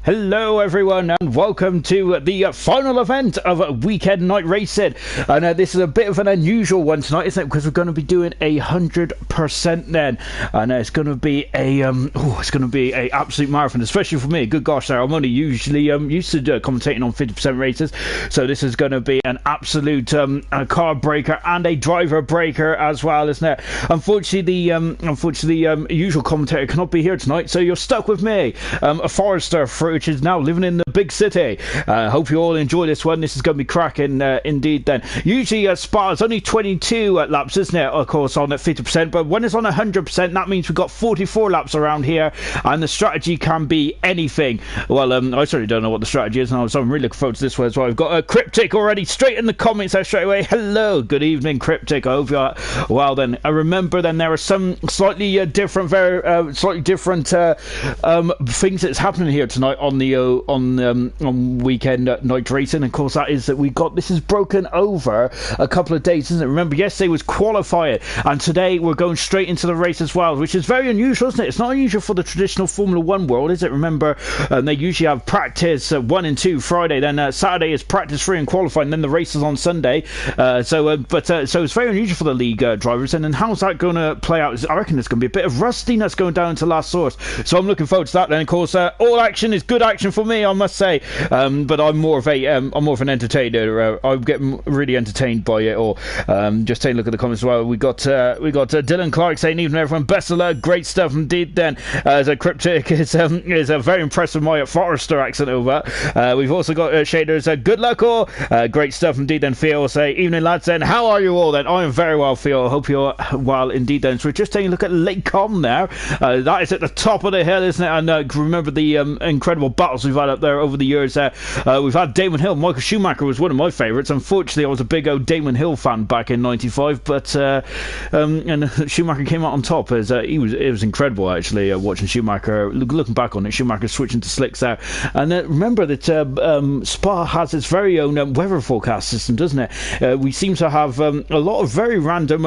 Hello everyone and welcome to the final event of Weekend Night Racing, and this is a bit of an unusual one tonight, isn't it, because we're going to be doing 100% then, and it's going to be a absolute marathon, especially for me. Good gosh, there, I'm only usually used to commentating on 50% races, so this is going to be an absolute a car breaker and a driver breaker as well, isn't it? Unfortunately the usual commentator cannot be here tonight, so you're stuck with me, a Forester which is now living in the big city. Hope you all enjoy this one. This is going to be cracking indeed then. Usually Spa is only 22 laps, isn't it, of course, on at 50%, but when it's on 100%, that means we've got 44 laps around here, and the strategy can be anything. Well, I certainly don't know what the strategy is, and so I'm really looking forward to this one as well. We've got a Cryptic already straight in the comments there straight away. Hello, good evening, Cryptic. I hope you're well then. I remember then there are some slightly different things that's happening here tonight on Weekend Night Racing. Of course, that is that this is broken over a couple of days, isn't it? Remember, yesterday was qualifying, and today we're going straight into the race as well, which is very unusual, isn't it? It's not unusual for the traditional Formula 1 world, is it? Remember, they usually have practice 1 and 2 Friday, then Saturday is practice 3 and qualifying, then the races on Sunday. So it's very unusual for the league drivers. And then how's that going to play out? I reckon there's going to be a bit of rustiness going down to last source. So I'm looking forward to that. Then, of course, all action is good action for me, I must say. But I'm more of an entertainer. I'm getting really entertained by it all. Just take a look at the comments as well. We got Dylan Clark saying, "Evening everyone, best of luck, great stuff indeed." Then as a Cryptic is very impressed with my Forester accent over. We've also got Shaders, good luck all, great stuff indeed. Then Theo will say, "Evening lads, then how are you all?" Then I am very well, Theo. I hope you're well indeed. Then so we're just taking a look at Lake Com there. That is at the top of the hill, isn't it? And remember the incredible battles we've had up there over the years. We've had Damon Hill. Michael Schumacher was one of my favourites. Unfortunately, I was a big old Damon Hill fan back in '95, but and Schumacher came out on top as it was incredible actually watching Schumacher. Looking back on it, Schumacher switching to slicks there. And remember that Spa has its very own weather forecast system, doesn't it? We seem to have a lot of random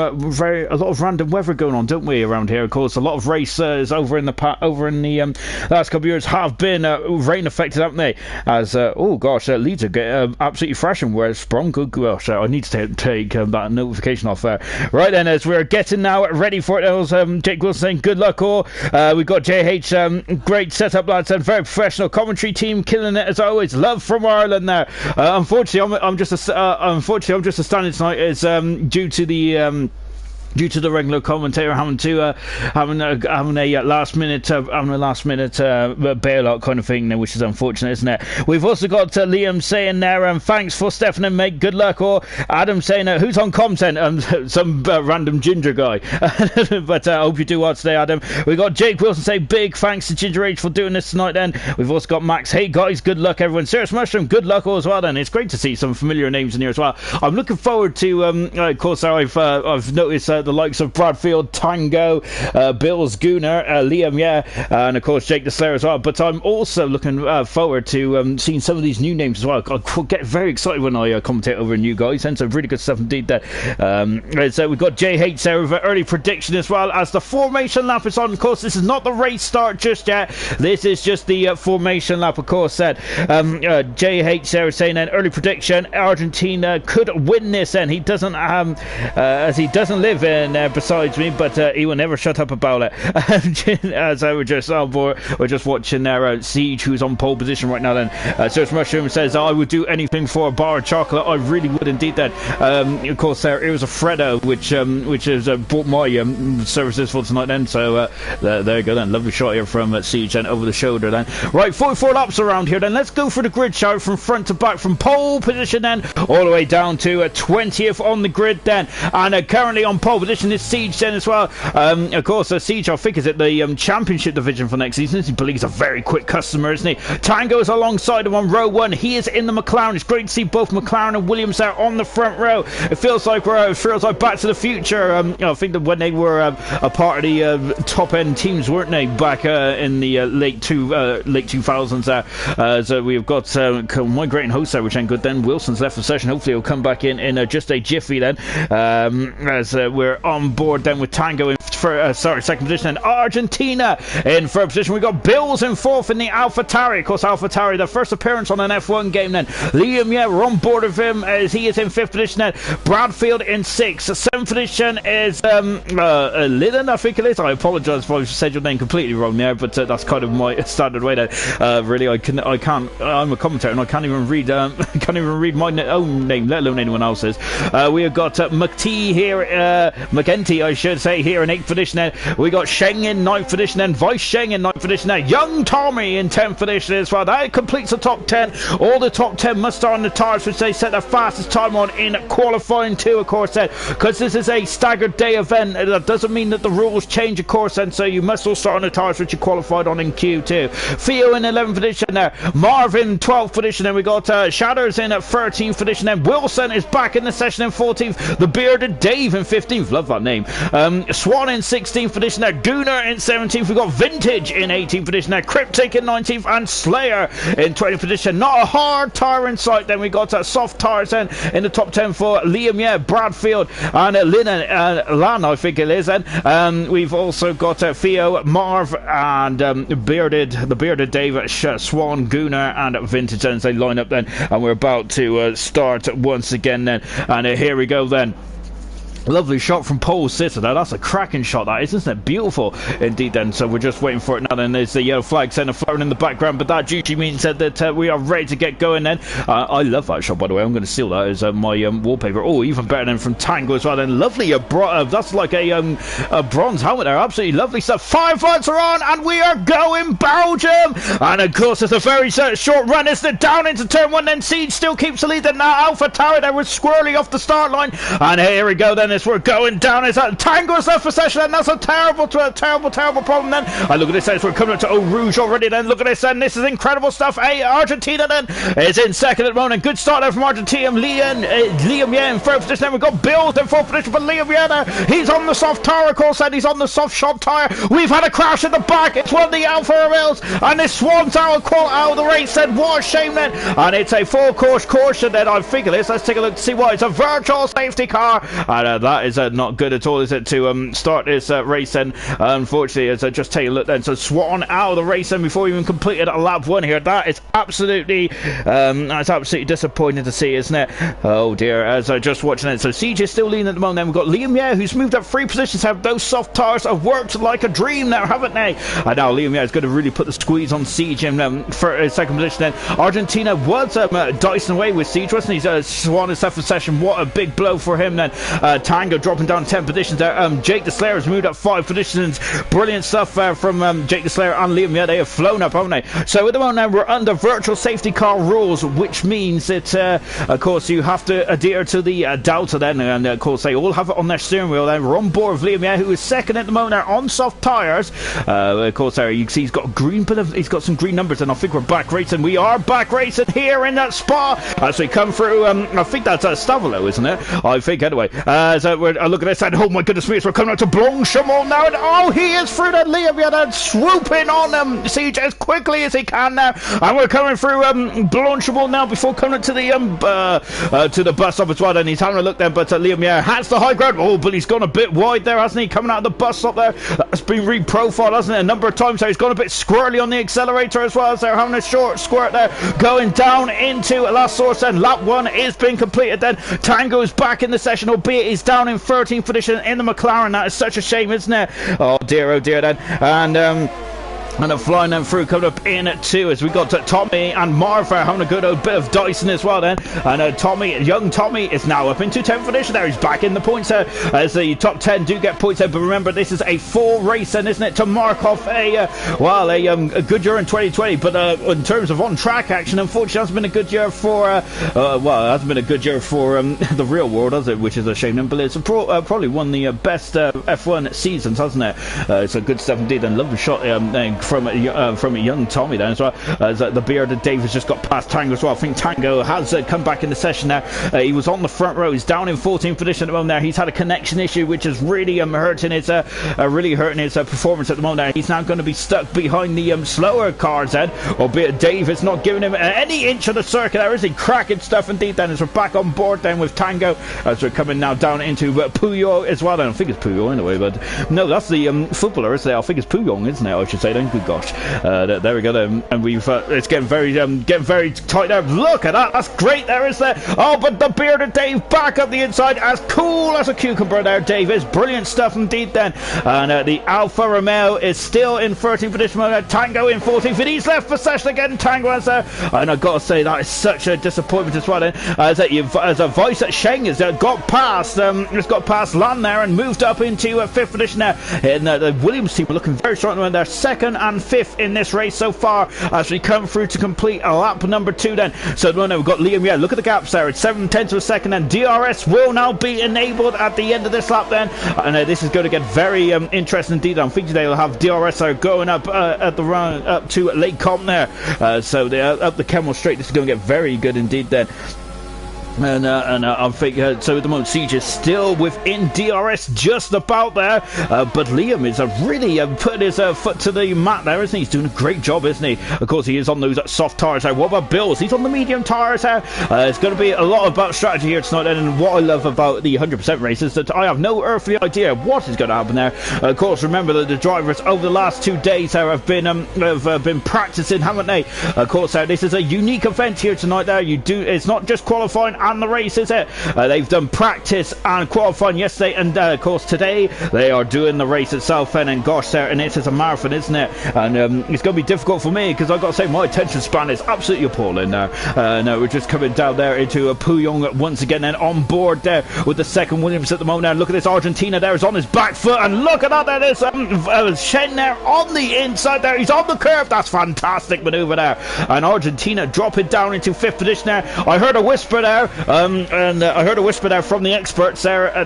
weather going on, don't we, around here? Of course, a lot of races over in the last couple of years have been rain affected, haven't they? As Leeds are absolutely thrashing. Whereas Sprung, good gosh, I need to take that notification off there. Right then, as we're getting now ready for it, was Jake Wilson saying, "Good luck all." We've got JH, great setup lads, and very professional commentary team, killing it as always. Love from Ireland there. Unfortunately, I'm just a standing tonight is due to the regular commentator having a last minute bailout kind of thing, which is unfortunate, isn't it? We've also got Liam saying there, thanks for Stefan and mate, good luck. Or Adam saying, who's on content? Some random ginger guy. But I hope you do well today, Adam. We've got Jake Wilson saying, big thanks to Ginger H for doing this tonight. Then we've also got Max, hey guys, good luck everyone. Serious Mushroom, good luck all as well. Then it's great to see some familiar names in here as well. I'm looking forward to of course I've noticed the likes of Bradfield, Tango, Bills, Gooner, Liam, and of course Jake the Slayer as well. But I'm also looking forward to seeing some of these new names as well. I get very excited when I commentate over new guys, and some really good stuff indeed there. So we've got JH there with an early prediction as well as the formation lap is on. Of course, this is not the race start just yet. This is just the formation lap, of course. JH there saying an early prediction: Argentina could win this. And he doesn't, as he doesn't live in besides me, but he will never shut up about it. As we're just on board, we're just watching there Siege, who's on pole position right now. Then Search Mushroom says, I would do anything for a bar of chocolate. I really would indeed. Then of course it was a Freddo which has bought my services for tonight then. So there you go then, lovely shot here from Siege and over the shoulder then. Right, 44 laps around here then. Let's go for the grid shout from front to back, from pole position then all the way down to 20th on the grid then. And currently on pole position is Siege then as well. Of course, Siege, I think, is at the championship division for next season. He believes a very quick customer, isn't he? Tango is alongside him on row 1. He is in the McLaren. It's great to see both McLaren and Williams there on the front row. It feels like Back to the Future. I think that when they were a part of the top end teams, weren't they, back in the late 2000s there. So we've got migrating host there, which ain't good. Then Wilson's left the session. Hopefully he'll come back in just a jiffy then. As we're on board then with Tango in for second position, and Argentina in third position. We got Bills in fourth in the AlphaTauri. Of course, AlphaTauri, the first appearance on an F1 game. Then Liam, yeah, we're on board with him as he is in fifth position. Then Bradfield in sixth. Seventh position is Lydon, I think it is. I apologise if I said your name completely wrong there, but that's kind of my standard way. That really, I can't. I'm a commentator and I can't even read. Can't even read my own name, let alone anyone else's. We have got McTee here, McEntee, I should say, here in 8th position. Then we got Sheng in 9th position, then Vice Sheng in 9th position. Then Young Tommy in 10th position as well. That completes the top 10. All the top 10 must start on the tyres which they set the fastest time on in qualifying too, of course, then, because this is a staggered day event. That doesn't mean that the rules change, of course, and so you must all start on the tyres which you qualified on in Q2. Theo in 11th position there, Marvin 12th position, then we got Shatters in at 13th position, then Wilson is back in the session in 14th, the bearded Dave in 15th, love that name, Swan in 16th position there, Gooner in 17th, we got Vintage in 18th position there, Cryptic in 19th, and Slayer in 20th position. Not a hard tyre in sight. Then we got soft tyres then in the top 10 for Liam, yeah, Bradfield, and Lan, I think it is. And we've also got Theo, Marv, and the bearded Dave, Swan, Gooner, and Vintage. And they line up then, and we're about to start once again then. And here we go then. Lovely shot from Pole Sitter there. That's a cracking shot, that is, isn't it? Beautiful indeed then. So we're just waiting for it now. Then there's the yellow flag center flaring in the background, but that usually means that we are ready to get going then. I love that shot, by the way. I'm going to steal that as my wallpaper. Oh, even better than from Tango as well then. Lovely, that's like a bronze helmet there. Absolutely lovely stuff. 5 lights are on and we are going Belgium. And of course it's a very short run, isn't it? Down into turn 1, then Siege still keeps the lead. Then now AlphaTauri there was squirrely off the start line. And here we go then. As we're going down, is that Tango's left for session, and that's a terrible problem then. I look at this as we're coming up to Eau Rouge already then. Look at this then, this is incredible stuff. Argentina then is in second at the moment. Good start there from Argentina. Liam, yeah, in third position. Then we've got Bills in fourth position, but Liam, yeah, there, he's on the soft tyre, of course, and he's on the soft shop tyre. We've had a crash at the back. It's one of the Alfa Romeos, and this Swan's out of the race then. What a shame then. And it's a full course caution then, I think it is. Let's take a look to see why. It's a virtual safety car, and that is not good at all, is it, to start this race then. Unfortunately, as I just take a look then, so Swan out of the race then before we even completed a lap 1 here. That is absolutely disappointing to see, isn't it? Oh dear, as I just watching it. So Siege is still leading at the moment. Then we've got Liam, yeah, who's moved up 3 positions. Have those soft tyres have worked like a dream now, haven't they? And now Liam, yeah, is going to really put the squeeze on Siege in for second position then. Argentina was dicing away with Siege, wasn't he? Swan in second session. What a big blow for him then. Tango dropping down 10 positions there. Jake the Slayer has moved up 5 positions. Brilliant stuff from Jake the Slayer and Liam. Yeah, they have flown up, haven't they? So at the moment now we're under virtual safety car rules, which means that of course you have to adhere to the Delta then, and of course they all have it on their steering wheel. Then we're on board with Liam, yeah, who is second at the moment there on soft tyres. Of course there you can see he's got he's got some green numbers, and I think we're back racing. We are back racing here in that Spa as we come through. I think that's Stavolo, isn't it? I think anyway. So we're looking at this, and oh my goodness me, we're coming up to Blanchimont now, and oh, he is through that Liam, yeah, swooping on Siege as quickly as he can now, and we're coming through Blanchimont now before coming to the bus stop as well. And he's having a look there, but Liam, yeah, has the high ground. Oh, but he's gone a bit wide there, hasn't he? Coming out of the bus stop there, that's been re-profiled, hasn't it, a number of times. So he's gone a bit squirrely on the accelerator as well, as they're having a short squirt there, going down into last source. And lap 1 is being completed then. Tango is back in the session, albeit he's down in 13th position in the McLaren. That is such a shame, isn't it? Oh dear then. And they're flying them through, coming up in at 2 as we got Tommy and Martha having a good old bit of Dyson as well then. And young Tommy is now up into 10th position there. He's back in the points there as the top 10 do get points there. But remember, this is a full race then, isn't it, to mark off a good year in 2020. But in terms of on-track action, unfortunately, it hasn't been a good year for it hasn't been a good year for the real world, has it? Which is a shame. But it's probably one of the best F1 seasons, hasn't it? It's a good stuff indeed. And lovely shot from a young Tommy then as well. As the bearded Dave has just got past Tango as well. I think Tango has come back in the session now. He was on the front row. He's down in 14th position at the moment there. He's had a connection issue which is really hurting his performance at the moment there. He's now going to be stuck behind the slower cars then, albeit Dave is not giving him any inch of the circuit there, is he? Cracking stuff indeed then, as we're back on board then with Tango, as we're coming now down into Puyol as well. I don't think it's Puyol anyway, but no, that's the footballer, isn't it? I think it's Puyol, isn't it? I should say then. Good gosh. There we go then. And we've it's getting very tight there. Look at that, that's great there, is there? Oh, but the bearded Dave back up the inside, as cool as a cucumber there, Dave is. Brilliant stuff indeed then. And the Alfa Romeo is still in 13th position. Tango in 14th, and he's left for session again. Tango has and I've got to say that is such a disappointment as well then, as a voice at Sheng has got past Lan there and moved up into 5th position there. And the Williams team are looking very strong when they're 2nd and 5th in this race so far, as we come through to complete lap number 2 then. So no, we've got Liam, yeah, look at the gaps there. It's 7/10 of a second, and DRS will now be enabled at the end of this lap then, and this is going to get very interesting indeed. I'm thinking they'll have DRS going up at the run up to Lake Combe there, so up the Kemmel Straight. This is going to get very good indeed then. And I think so at the moment Siege is still within DRS just about there, but Liam is really putting his foot to the mat there, isn't he? He's doing a great job, isn't he? Of course he is on those soft tyres there. What about Bills? He's on the medium tyres there. It's going to be a lot about strategy here tonight, and what I love about the 100% race is that I have no earthly idea what is going to happen there. Of course, remember that the drivers over the last 2 days have been practicing, haven't they? Of course, this is a unique event here tonight there. It's not just qualifying and the race, is it? They've done practice and qualifying yesterday, and of course today they are doing the race itself. And gosh there, and it is a marathon, isn't it? And it's going to be difficult for me, because I've got to say my attention span is absolutely appalling now. No, we're just coming down there into Puyong once again, and on board there with the second Williams at the moment. Now look at this, Argentina there is on his back foot, and look at that, there is Shen there on the inside there. He's on the curve. That's fantastic manoeuvre there, and Argentina dropping down into 5th position there. I heard a whisper there, I heard a whisper there from the experts there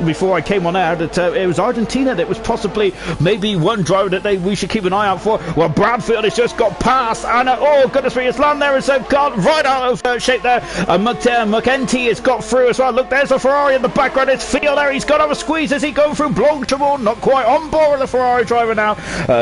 before I came on air, that it was Argentina that was possibly maybe one driver that we should keep an eye out for. Well, Bradfield has just got past, and oh goodness me, his land there has got right out of shape there. McEntee has got through as well. Look, there's a Ferrari in the background. It's Field there. He's got to have a squeeze. Is he going through Blanchimont? Not quite on board with the Ferrari driver now.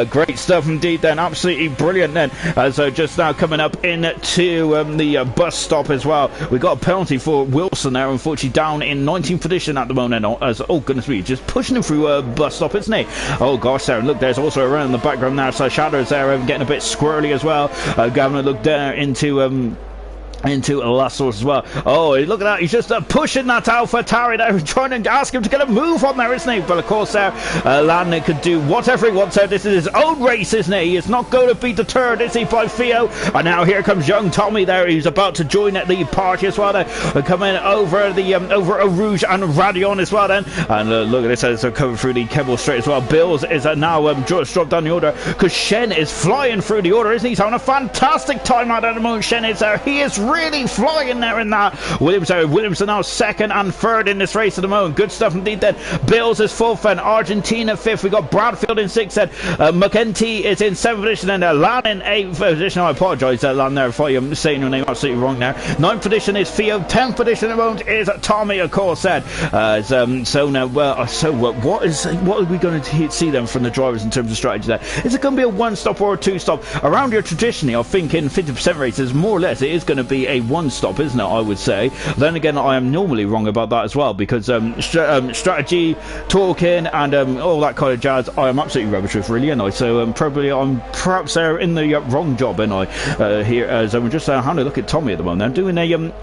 Great stuff indeed then. Absolutely brilliant then. So just now coming up into the bus stop as well. We got a penalty for Wilson there, unfortunately down in 19th position at the moment, as oh goodness me, just pushing him through a bus stop, isn't he? Oh gosh there, look, there's also around in the background now, so Shadows there getting a bit squirrely as well. Having a look there into Lasso as well. Oh, look at that, he's just pushing that Alpha Tauri there, trying to ask him to get a move on there, isn't he? But of course Landon could do whatever he wants there. This is his own race, isn't he? He is not going to be deterred, is he, by Theo? And now here comes young Tommy there. He's about to join the party as well there, coming over the over Rouge and Radion as well then. And look at this, as they're coming through the Kemmel Straight as well. Bills is now just dropped down the order, because Shen is flying through the order, isn't he? He's having a fantastic time out at the moment. Shen is there. He is really flying there in that. Williams are now 2nd and 3rd in this race at the moment. Good stuff indeed then. Bills is 4th, and Argentina 5th. We got Bradfield in 6th, and McEntee is in 7th position, and Lan in 8th position. I apologise, Lan, there, if I am saying your name absolutely wrong there. 9th position is Theo. 10th position at the moment is Tommy, of course, said. So now, what are we going to see then from the drivers in terms of strategy there? Is it going to be a 1-stop or a 2-stop? Around here, traditionally, I think in 50% races, more or less, it is going to be a 1-stop, isn't it? I would say. Then again, I am normally wrong about that as well, because strategy, talking, and all that kind of jazz, I am absolutely rubbish with, really, and I. So I'm perhaps in the wrong job, and I here. As I'm just having a look at Tommy at the moment. They're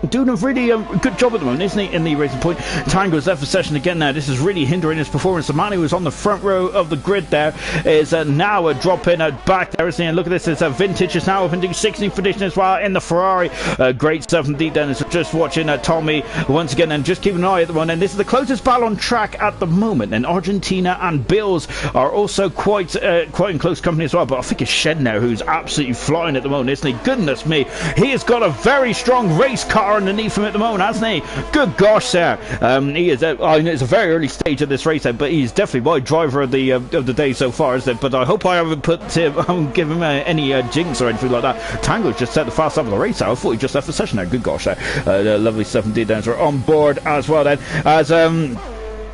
doing a really good job at the moment, isn't he? In the racing point, Tango's left for session again now. This is really hindering his performance. The man who was on the front row of the grid there is now dropping back there, isn't he? And look at this, it's Vintage is now up into 16th position as well in the Ferrari. Great stuff indeed, Dennis. Just watching Tommy once again, and just keeping an eye at the one. And this is the closest battle on track at the moment. And Argentina and Bills are also quite in close company as well. But I think it's Shed now who's absolutely flying at the moment, isn't he? Goodness me, he has got a very strong race car underneath him at the moment, hasn't he? Good gosh, sir. He is. I know it's a very early stage of this race, but he's definitely my driver of the day so far, isn't it? But I hope I haven't given him any jinx or anything like that. Tango's just set the fast up of the race. I thought he just left the session there. Good gosh, lovely stuff indeed. Then we're on board as well. Then as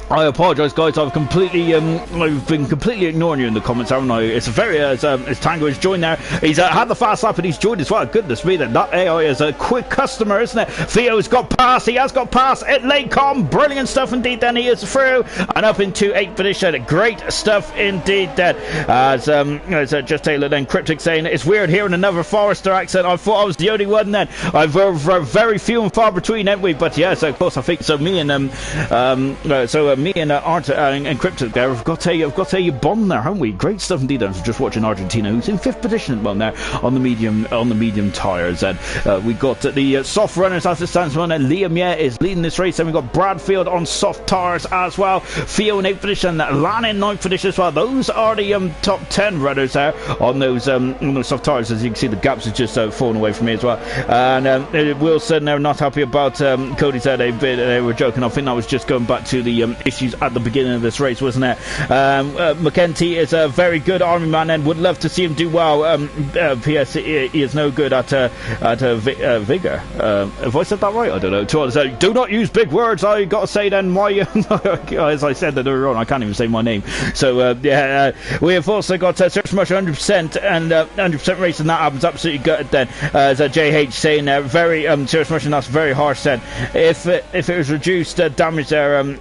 I apologise, guys. I've been completely ignoring you in the comments, haven't I? It's very as Tango has joined now. He's had the fast lap and he's joined as well. Goodness me, that AI is a quick customer, isn't it? Theo's got past. He has got past at Lakecom. Brilliant stuff indeed. Then he is through and up into 8th position. Great stuff indeed. Then as just Taylor then Cryptic saying it's weird hearing another Forester accent. I thought I was the only one. Then I've very few and far between, haven't we? But yes, of course I think so. Me and me and Art and Cryptic there have got a bond there, haven't we? Great stuff indeed. I'm just watching Argentina, who's in 5th position at the moment there on the medium tyres. And we got the soft runners as it stands. One and Liam is leading this race. And we got Bradfield on soft tyres as well. Theo in 8th position, Lan in 9th position as well. Those are the top 10 runners there on those soft tyres. As you can see, the gaps are just falling away from me as well. And Wilson, they're not happy about Cody said they were joking. I think that was just going back to the issues at the beginning of this race, wasn't it? McKenty is a very good army man and would love to see him do well. PS he is no good at vigor. Have I said that right? I don't know. Do not use big words. I got to say then my as I said that earlier on, I can't even say my name. So we have also got Search Much 100% and 100% race, and that happens absolutely gutted then. As JH saying very Search Much, and that's very harsh then. If it was reduced damage there,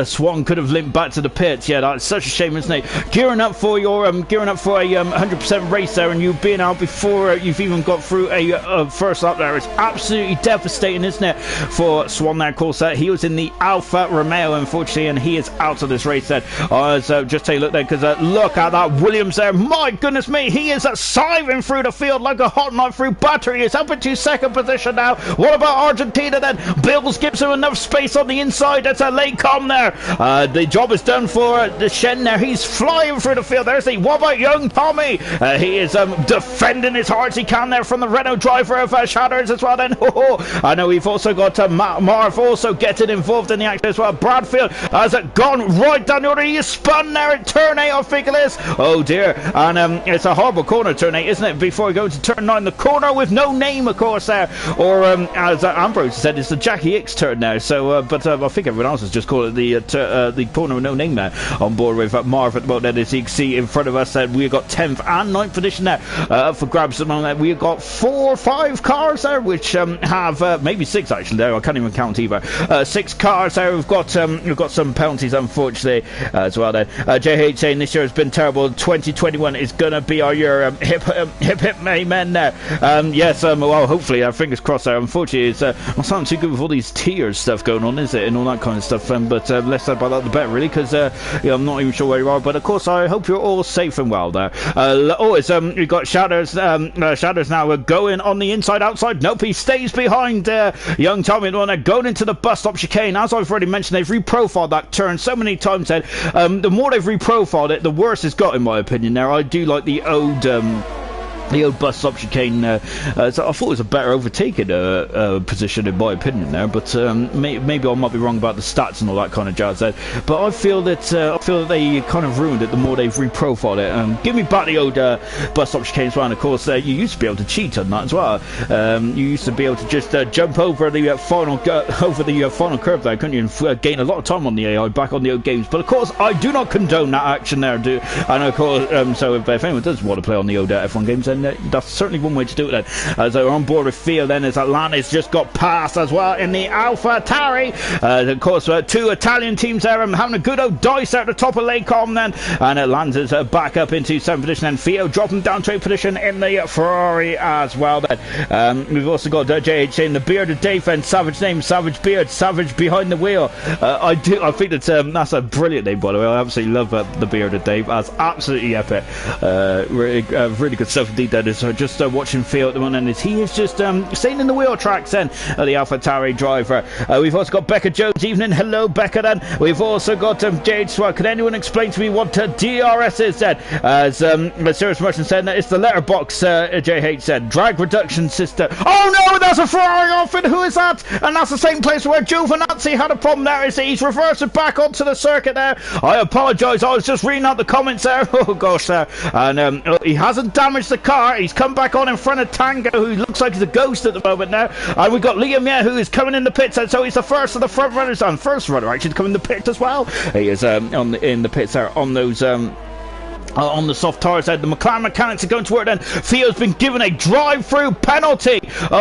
Swan could have limped back to the pits. Yeah, that's such a shame, isn't it? Gearing up for a 100% race there, and you being out before you've even got through a first lap there. It's absolutely devastating, isn't it, for Swan there? Of course, he was in the Alfa Romeo, unfortunately, and he is out of this race then. Just take a look there, because look at that Williams there. My goodness me, he is siving through the field like a hot knife through butter. He is up into 2nd position now. What about Argentina then? Bills gives him enough space on the inside. That's a late there. The job is done for the Shen there. He's flying through the field. There's the what about young Tommy? He is defending as hard as he can there from the Renault driver of Shatters as well then. I know we've also got Marv also getting involved in the action as well. Bradfield has gone right down the order. He is spun there at turn 8, I think it is. Oh dear. And it's a horrible corner, turn 8, isn't it? Before we go to turn 9, the corner with no name, of course, there. Or as Ambrose said, it's the Jackie Hicks turn now. So but I think everyone else has just called it the corner with no name there. On board with Marv at the moment. As you can see in front of us, we've got 10th and 9th position there up for grabs at the moment. We've got 4 or 5 cars there, which have maybe 6 actually there. I can't even count either. 6 cars there. We've got some penalties, unfortunately, as well then. JH saying this year has been terrible. 2021 is going to be our year. Hip amen there. Yes, well, hopefully, fingers crossed there. Unfortunately, it's not sounding too good with all these tiers stuff going on, is it? And all that kind of stuff. But less said about that the better, really, because I'm not even sure where you are. But of course, I hope you're all safe and well there. We've got Shatters. Shatters now going on the inside, outside. Nope, he stays behind young Tommy. They're going into the bus stop chicane. As I've already mentioned, they've reprofiled that turn so many times. Then the more they've reprofiled it, the worse it's got, in my opinion. There, I do like the old bus stop chicane. So I thought it was a better overtaking position, in my opinion there, but maybe I might be wrong about the stats and all that kind of jazz there. But I feel that they kind of ruined it the more they've reprofiled it. Give me back the old bus stop chicanes one. Of course, you used to be able to cheat on that as well. You used to be able to just jump over the final curve there, couldn't you? And gain a lot of time on the AI back on the old games. But of course, I do not condone that action there. And of course, so if anyone does want to play on the old F1 games, then that's certainly one way to do it then. So we're on board with Theo then, as Atlantis just got past as well in the Alpha Tari. Of course, 2 Italian teams there having a good old dice at the top of Lakecom then, and Atlantis back up into 7th position, and Theo dropping down to 8th position in the Ferrari as well then. We've also got JH saying the bearded Dave and Savage name, Savage Beard, Savage behind the wheel. I think that's a brilliant name, by the way. I absolutely love the bearded Dave. That's absolutely epic. Really good stuff indeed. indeed. That is just watching Theo at the moment, as he is just staying in the wheel tracks then, the AlphaTauri driver. We've also got Becca Jones. Evening. Hello, Becca then. We've also got Jade Swell. Can anyone explain to me what DRS is then? As Serious Merchant said, it's the letterbox, JH said. Drag reduction system. Oh no, that's a Ferrari outfit. Who is that? And that's the same place where Giovinazzi had a problem there. Is he's reversed it back onto the circuit there. I apologise. I was just reading out the comments there. Oh gosh, there. And he hasn't damaged the car. He's come back on in front of Tango, who looks like he's a ghost at the moment now. And we've got Liam, who is coming in the pits. And so he's the first of the front runners. And first runner actually to come in the pit as well. He is in the pits there on those. On the soft tires side, the McLaren mechanics are going to work then. Theo's been given a drive-through penalty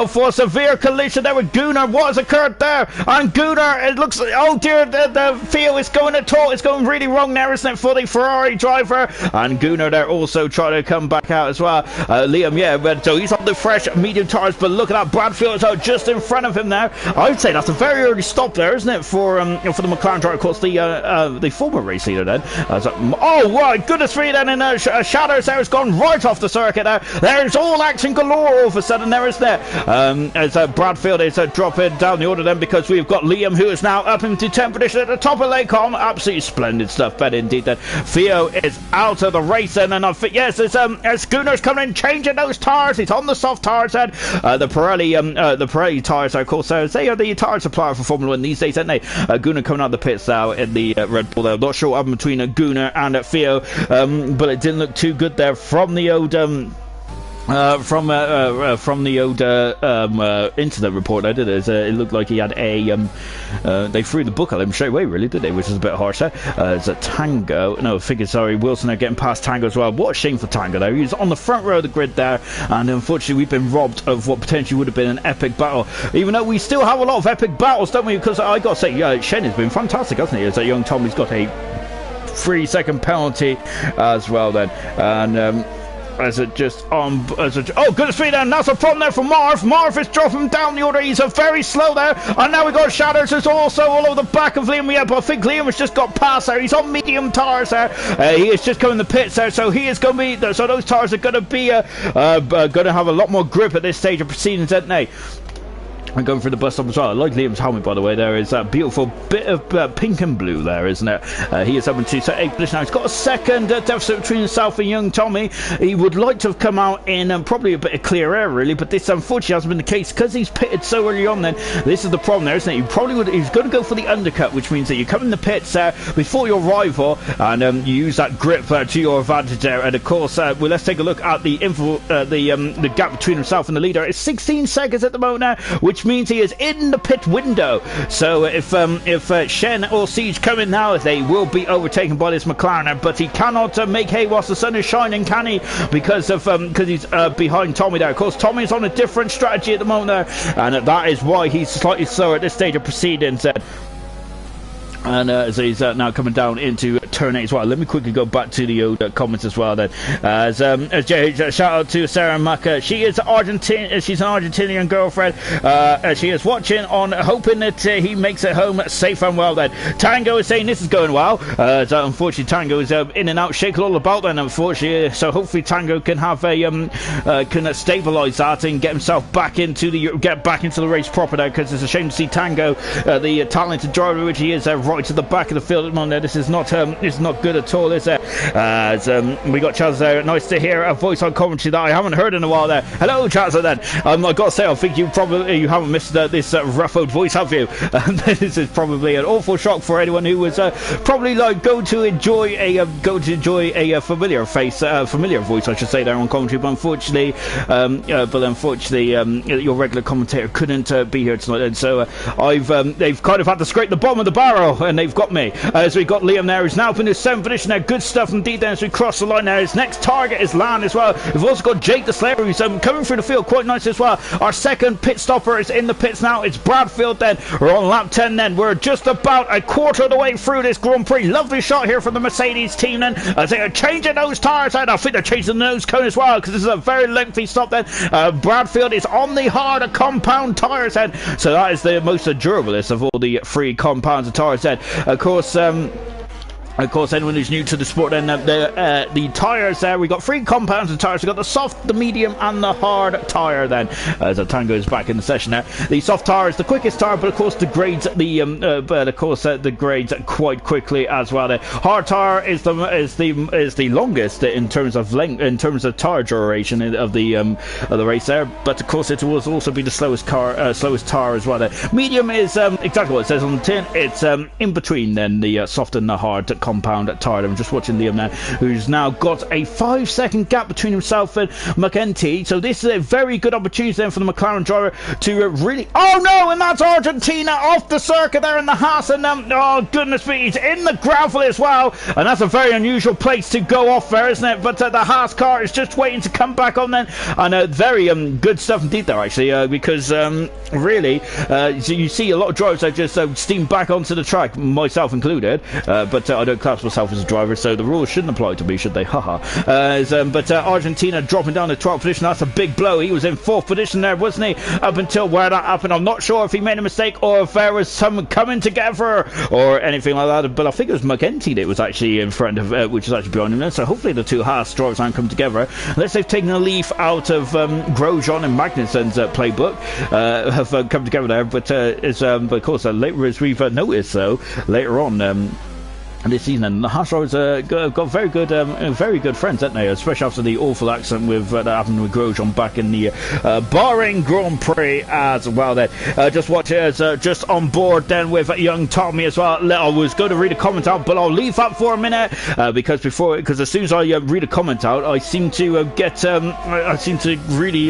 for severe collision there with Gunnar. What has occurred there? And Gunnar, it looks like, oh dear, the Theo is going at all. It's going really wrong there, isn't it, for the Ferrari driver? And Gunnar there also trying to come back out as well. Liam, but so he's on the fresh medium tires, but look at that, Bradfield is out just in front of him there. I would say that's a very early stop there, isn't it, for the McLaren driver? Of course, the former race leader then. Oh my goodness me then. And Shadows there has gone right off the circuit there. There's all action galore all of a sudden there, isn't there? As Bradfield is dropping down the order then, because we've got Liam, who is now up into 10th position at the top of Lakecom. Absolutely splendid stuff, Ben, indeed. Then Theo is out of the race then, and yes, as Gunnar's coming in, changing those tires. He's on the soft tires then. The Pirelli tires, of course, they are the tire supplier for Formula 1 these days, aren't they? Gunnar coming out of the pits now in the Red Bull there. Not sure what happened between Gunnar and Theo, but it didn't look too good there from the old from the old incident report I did. It looked like he had they threw the book at him straight away, really, did they? Which is a bit harsh there. It's a Tango. No, I figured, sorry, Wilson are getting past Tango as well. What a shame for Tango there. He was on the front row of the grid there, and unfortunately we've been robbed of what potentially would have been an epic battle. Even though we still have a lot of epic battles, don't we? Because I got to say, Shen has been fantastic, hasn't he? As that young Tommy's got a 3-second penalty as well then, and oh goodness me then, that's a problem there for Marv. Marv is dropping down the order. He's very slow there, and now we got Shadows who's also all over the back of Liam. But I think Liam has just got past there. He's on medium tires there. He is just coming the pits there, so he is going to be, so those tires are going to be going to have a lot more grip at this stage of proceedings, aren't they? And going through the bus stop as well. I like Liam's helmet, by the way. There is that beautiful bit of pink and blue there, isn't it? He is up into 8th position now. He's got a second deficit between himself and young Tommy. He would like to have come out in probably a bit of clear air, really, but this unfortunately hasn't been the case because he's pitted so early on. Then this is the problem there, isn't it? He's going to go for the undercut, which means that you come in the pits before your rival, and you use that grip to your advantage there. And of course, let's take a look at the gap between himself and the leader. It's 16 seconds at the moment now, which means he is in the pit window. So if Shen or Siege come in now, they will be overtaken by this McLaren, but he cannot make hay whilst the sun is shining, can he? Because he's behind Tommy there. Of course, Tommy's on a different strategy at the moment there, and that is why he's slightly slower at this stage of proceedings. And as he's now coming down into turn 8 as well. Let me quickly go back to the old comments as well then. As shout out to Sarah Maka. She is Argentine. She's an Argentinian girlfriend. She is watching on, hoping that he makes it home safe and well then. Tango is saying this is going well. So unfortunately Tango is in and out, shaking all about then, unfortunately. So hopefully Tango can have a can stabilise that and get himself back into the race proper there, because it's a shame to see Tango, the talented driver which he is, right to the back of the field at the moment there. This is not good at all, is it? We got Chaz there. Nice to hear a voice on commentary that I haven't heard in a while there. Hello, Chaz then. I got to say, I think you haven't missed this rough old voice, have you? This is probably an awful shock for anyone who was probably like going to enjoy a familiar face, familiar voice, I should say, there on commentary. But unfortunately, your regular commentator couldn't be here tonight, and so they've kind of had to scrape the bottom of the barrel, and they've got me. As we got Liam there, who's now up in his 7th position there. Good stuff indeed there as we cross the line there. His next target is Lan as well. We've also got Jake the Slayer, who's coming through the field quite nice as well. Our second pit stopper is in the pits now. It's Bradfield then. We're on lap 10 then. We're just about a quarter of the way through this Grand Prix. Lovely shot here from the Mercedes team then, as they are changing those tyres out. I think they're changing the nose cone as well, because this is a very lengthy stop then. Bradfield is on the harder compound tyres then, so that is the most durablest of all the 3 compounds of tyres then. Of course, Of course, anyone who's new to the sport, then the tyres there, we got 3 compounds of tyres. We got the soft, the medium, and the hard tyre. Then, as the time goes back in the session there, the soft tyre is the quickest tyre, but of course degrades degrades quite quickly as well. The hard tyre is the longest in terms of length, in terms of tyre duration of the race there. But of course, it will also be the slowest tyre as well. The medium is exactly what it says on the tin. It's in between then the soft and the hard compound tyre. I'm just watching Liam now, who's now got a 5-second gap between himself and McEntee. So this is a very good opportunity then for the McLaren driver to really... Oh no, and that's Argentina off the circuit there in the Haas, and oh goodness me, he's in the gravel as well, and that's a very unusual place to go off there, isn't it? But the Haas car is just waiting to come back on then, and very good stuff indeed there actually, because really you see a lot of drivers that just steam back onto the track, myself included, but I don't class myself as a driver, so the rules shouldn't apply to me, should they? Haha. But Argentina dropping down to 12th position. That's a big blow. He was in 4th position there, wasn't he, up until where that happened. I'm not sure if he made a mistake or if there was some coming together or anything like that, but I think it was McEntee that was actually in front of which is actually behind him there. So hopefully the two Haas drivers aren't come together unless they've taken a leaf out of Grosjean and Magnussen's playbook, have come together there. But of course later, as we've noticed, so later on this season, the Haas drivers got very good friends, haven't they? Especially after the awful accident with that happened with Grosjean back in the Bahrain Grand Prix as well. Then just watch it just on board then with young Tommy as well. I was going to read a comment out, but I'll leave that for a minute because as soon as I read a comment out, I seem to really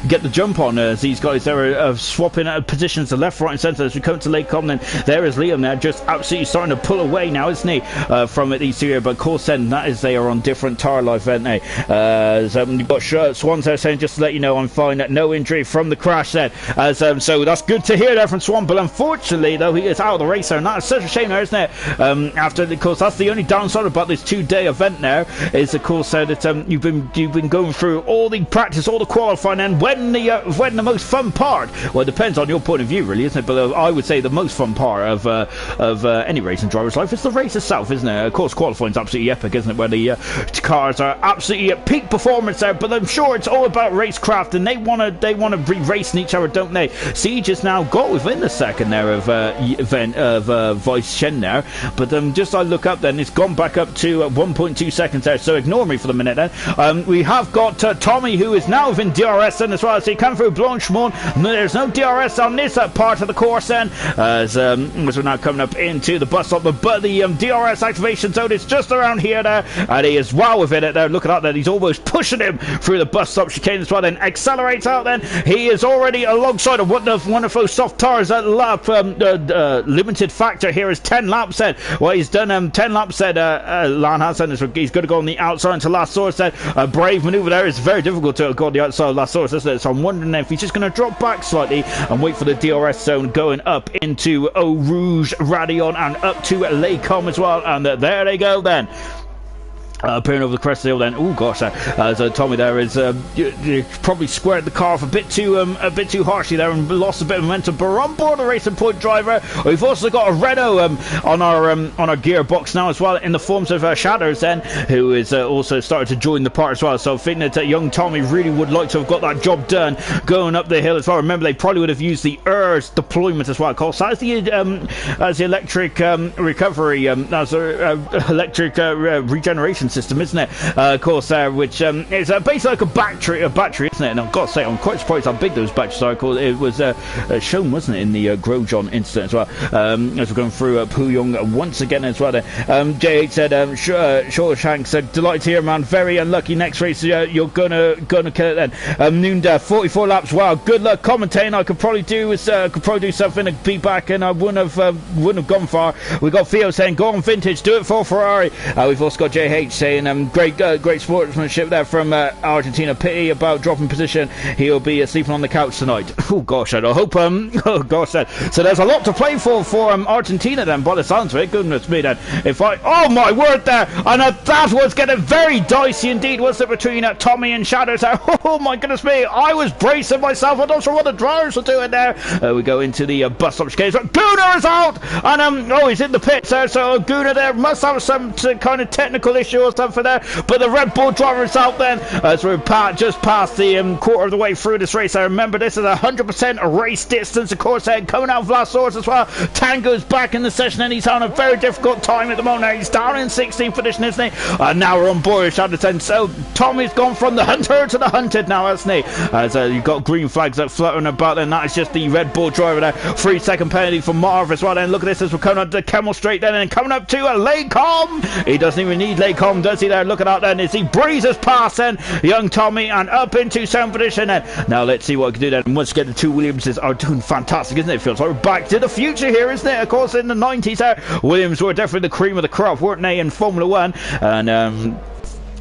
get the jump on these guys. They're swapping positions to left, right, and centre as we come to Lake Com. Then there is Liam there, just absolutely starting to pull away now, isn't he? From these two here, but of course then that is they are on different tyre life, aren't they? So you've got Swans there saying, just to let you know I'm fine, no injury from the crash then, so that's good to hear there from Swan, but unfortunately though he is out of the race there, and that's such a shame there, isn't it? After, of course, that's the only downside about this 2-day event there, is of course that you've been going through all the practice, all the qualifying, and when the most fun part, well, it depends on your point of view really, isn't it? But I would say the most fun part of any racing driver's life is the race itself, isn't it? Of course, qualifying's absolutely epic, isn't it? Where the cars are absolutely at peak performance there, but I'm sure it's all about racecraft, and they want to be racing each other, don't they? Siege has now got within the second there of Vice Chen there, but just I look up then, it's gone back up to 1.2 seconds there, so ignore me for the minute then. We have got Tommy, who is now within DRS then as well, so he come through Blanchemont. There's no DRS on this part of the course then, as we're now coming up into the bus stop, but the DRS activation zone is just around here there, and he is well within it there. Look at that then, he's almost pushing him through the bus stop chicane as well, then accelerates out then. He is already alongside of one of those soft tyres. That lap limited factor here is 10 laps then. Well, he's done 10 laps then, Lan Hassan, he's going to go on the outside into last source then. A brave manoeuvre there. It's very difficult to go on the outside of last source, isn't it? So I'm wondering if he's just going to drop back slightly and wait for the DRS zone going up into Eau Rouge, Radion, and up to Les Combes as well, and there they go then. Appearing over the crest of the hill then. Oh gosh, so Tommy there is you probably squared the car off a bit too harshly there and lost a bit of momentum, but we're on board the Racing Point driver. We've also got a Renault on our gearbox now as well, in the forms of Shadows then, who is also started to join the part as well. So I think that young Tommy really would like to have got that job done going up the hill as well. Remember, they probably would have used the ERS deployment as well, of course, as the electric recovery, as electric regeneration system, isn't it? Of course, which is basically like a battery, isn't it? And I've got to say, I'm quite surprised how big those batteries are. It was shown, wasn't it, in the Grosjean incident as well. As we're going through Puyong once again as well. JH said, Shawshank said, delighted to hear, man. Very unlucky next race. You're gonna kill it then. Noonda, 44 laps. Wow, good luck commentating. I could probably do something to be back, and I wouldn't have gone far. We got Theo saying, go on vintage, do it for Ferrari. We've also got JH saying great sportsmanship there from Argentina. Pity about dropping position. He'll be sleeping on the couch tonight. Oh gosh, I hope oh gosh, so there's a lot to play for Argentina then, by the sounds of it. Goodness me then. Oh my word there, and that was getting very dicey indeed, wasn't it, between Tommy and Shadows there. Oh my goodness me, I was bracing myself. I'm not sure what the drivers were doing there. We go into the bus stop chicane. Gunnar is out, and he's in the pits there, so Gunnar there must have some kind of technical issue or something there, but the Red Bull driver is out then, as we're just past the quarter of the way through this race. I remember this is 100% race distance, of course, coming out of last source as well. Tango's back in the session, and he's on a very difficult time at the moment. He's down in 16th position, isn't he? And now we're on board with Shadow 10, so Tommy's gone from the hunter to the hunted now, hasn't he? As you've got green flags that fluttering about, and that is just the Red Bull driver there. 3-second penalty for Marv as well. Then look at this as we're coming up to Camel Straight then, and coming up to a Laycom. He doesn't even need Laycom, does he there? Look at that then, as he breezes past then young Tommy and up into 7th position then. Now let's see what we can do then. And once again, the two Williamses are doing fantastic, isn't it? It feels like we're back to the future here, isn't it? Of course, in the 90s Williams were definitely the cream of the crop, weren't they, in Formula 1?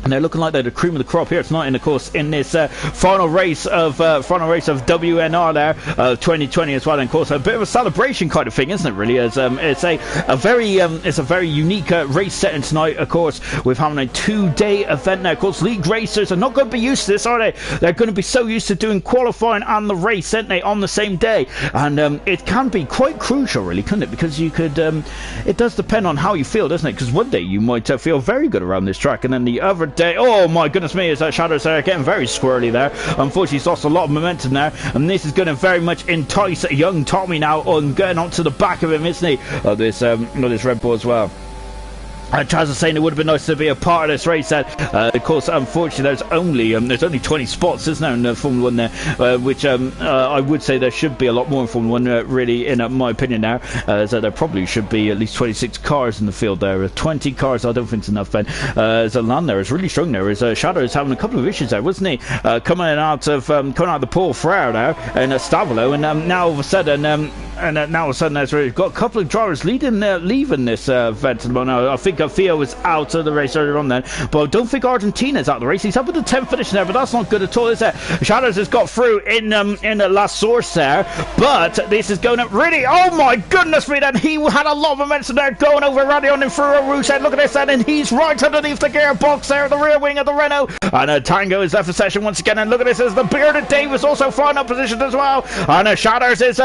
And they're looking like they're the cream of the crop here tonight, and of course in this final race of WNR there 2020 as well. And of course a bit of a celebration kind of thing, isn't it? Really, as it's a very unique race setting tonight. Of course, with having a 2-day event now. Of course, league racers are not going to be used to this, are they? They're going to be so used to doing qualifying and the race, aren't they, on the same day? And it can be quite crucial, really, couldn't it? Because you could, it does depend on how you feel, doesn't it? Because one day you might feel very good around this track, and then the other day, oh my goodness me, is that Shadows there getting very squirrely there. Unfortunately, he's lost a lot of momentum there, and this is going to very much entice young Tommy now on getting onto the back of him, isn't he? This Red Bull as well. Chaz is saying it would have been nice to be a part of this race. Of course, unfortunately, there's only 20 spots, isn't there, in Formula 1 there, which I would say there should be a lot more in Formula 1, really, in my opinion now. So there probably should be at least 26 cars in the field there. 20 cars, I don't think it's enough, Ben. Zalan there is really strong there. Shadow is having a couple of issues there, wasn't he? Coming out of the Paul Frere there in Stavolo, and now all of a sudden, we've got a couple of drivers leaving this event. Now, I think Theo was out of the race earlier on then, but I don't think Argentina's out of the race. He's up at the 10th position there, but that's not good at all, is it? Shadows has got through in the last source there, but this is going up really, oh my goodness me then, he had a lot of momentum there going over Radion and through a Rouge. Look at this then, and he's right underneath the gearbox there, the rear wing of the Renault, and Tango is left for session once again, and look at this as the bearded Davis also flying up position as well, and Shadows is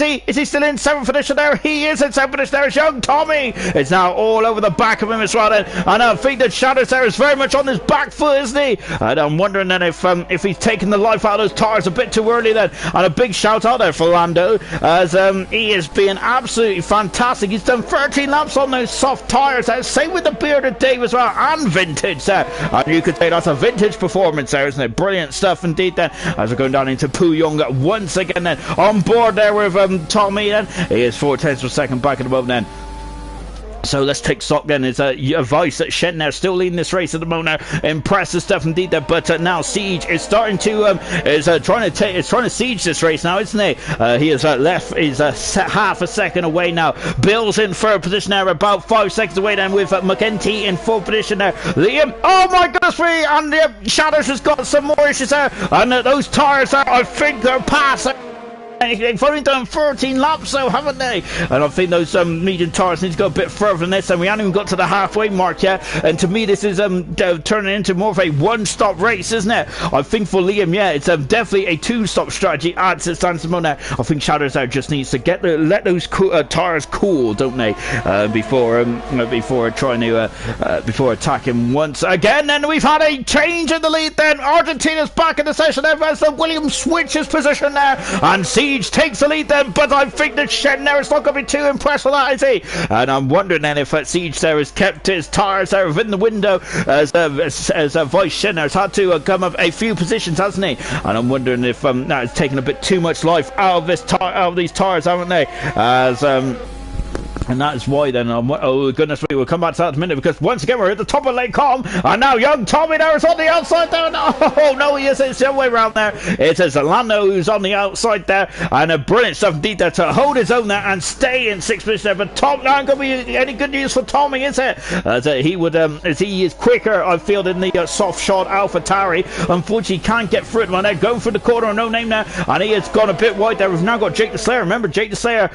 he still in 7th position there? He is in 7th position there. It's young Tommy. It's now all over the back of him as well then. And I think that Shadows there is very much on his back foot, isn't he? And I'm wondering then if he's taken the life out of those tyres a bit too early then. And a big shout out there for Lando, as he is being absolutely fantastic. He's done 13 laps on those soft tyres there. Same with the bearded Dave as well, and vintage there. And you could say that's a vintage performance there, isn't it? Brilliant stuff indeed then. As we're going down into Puyong once again then. On board there with Tommy then. He is 4/10 of a second back at the moment then. So let's take stock then. It's Vice that Shetner still leading this race at the moment. Impressive stuff indeed there, but now Siege is starting to trying to siege this race now, isn't he? He is left is half a second away now. Bill's in 3rd position there, about 5 seconds away then, with McEntee in 4th position there. Liam, oh my goodness me, and Shadows has got some more issues there, and those tyres there, I think they're past. They've only done 13 laps though, haven't they? And I think those medium tyres need to go a bit further than this, and we haven't even got to the halfway mark yet. And to me, this is turning into more of a one-stop race, isn't it? I think for Liam, yeah, it's definitely a two-stop strategy as it stands at the moment. I think Shadows out just needs to let those tyres cool, don't they? Before attacking once again. And we've had a change in the lead. Then Argentina's back in the session there as the Williams switches position there, and Siege takes the lead then, but I think that Shenner is not going to be too impressed with that, is he? And I'm wondering then if Siege there has kept his tyres there within the window, as Vice Shenner has had to come up a few positions, hasn't he? And I'm wondering if that has taken a bit too much life out of these tyres, haven't they? As And that's why then, oh goodness me, we'll come back to that in a minute, because once again we're at the top of Lake Com, and now young Tommy there is on the outside there. Oh no, he is, it's the other way around there. It is Lando who's on the outside there, and a brilliant stuff indeed there to hold his own there and stay in 6th position there. But Tom, not going to be any good news for Tommy, is it? As he would, as he is quicker, I feel, than the soft shot AlphaTauri. Unfortunately, he can't get through it when they're going for the corner, no name there, and he has gone a bit wide there. We've now got Jake the Slayer. Remember, Jake the Slayer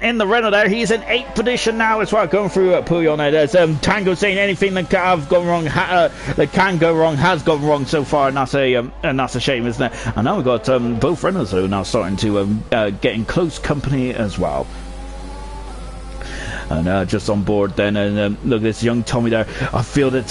in the Renault there, he's in 8th position now as well, going through Pouillon there. There's Tango saying anything that can have gone wrong, that can go wrong, has gone wrong so far, and that's a shame, isn't it? And now we've got both Renaults who are now starting to get in close company as well. And just on board then, and look, this young Tommy there. I feel that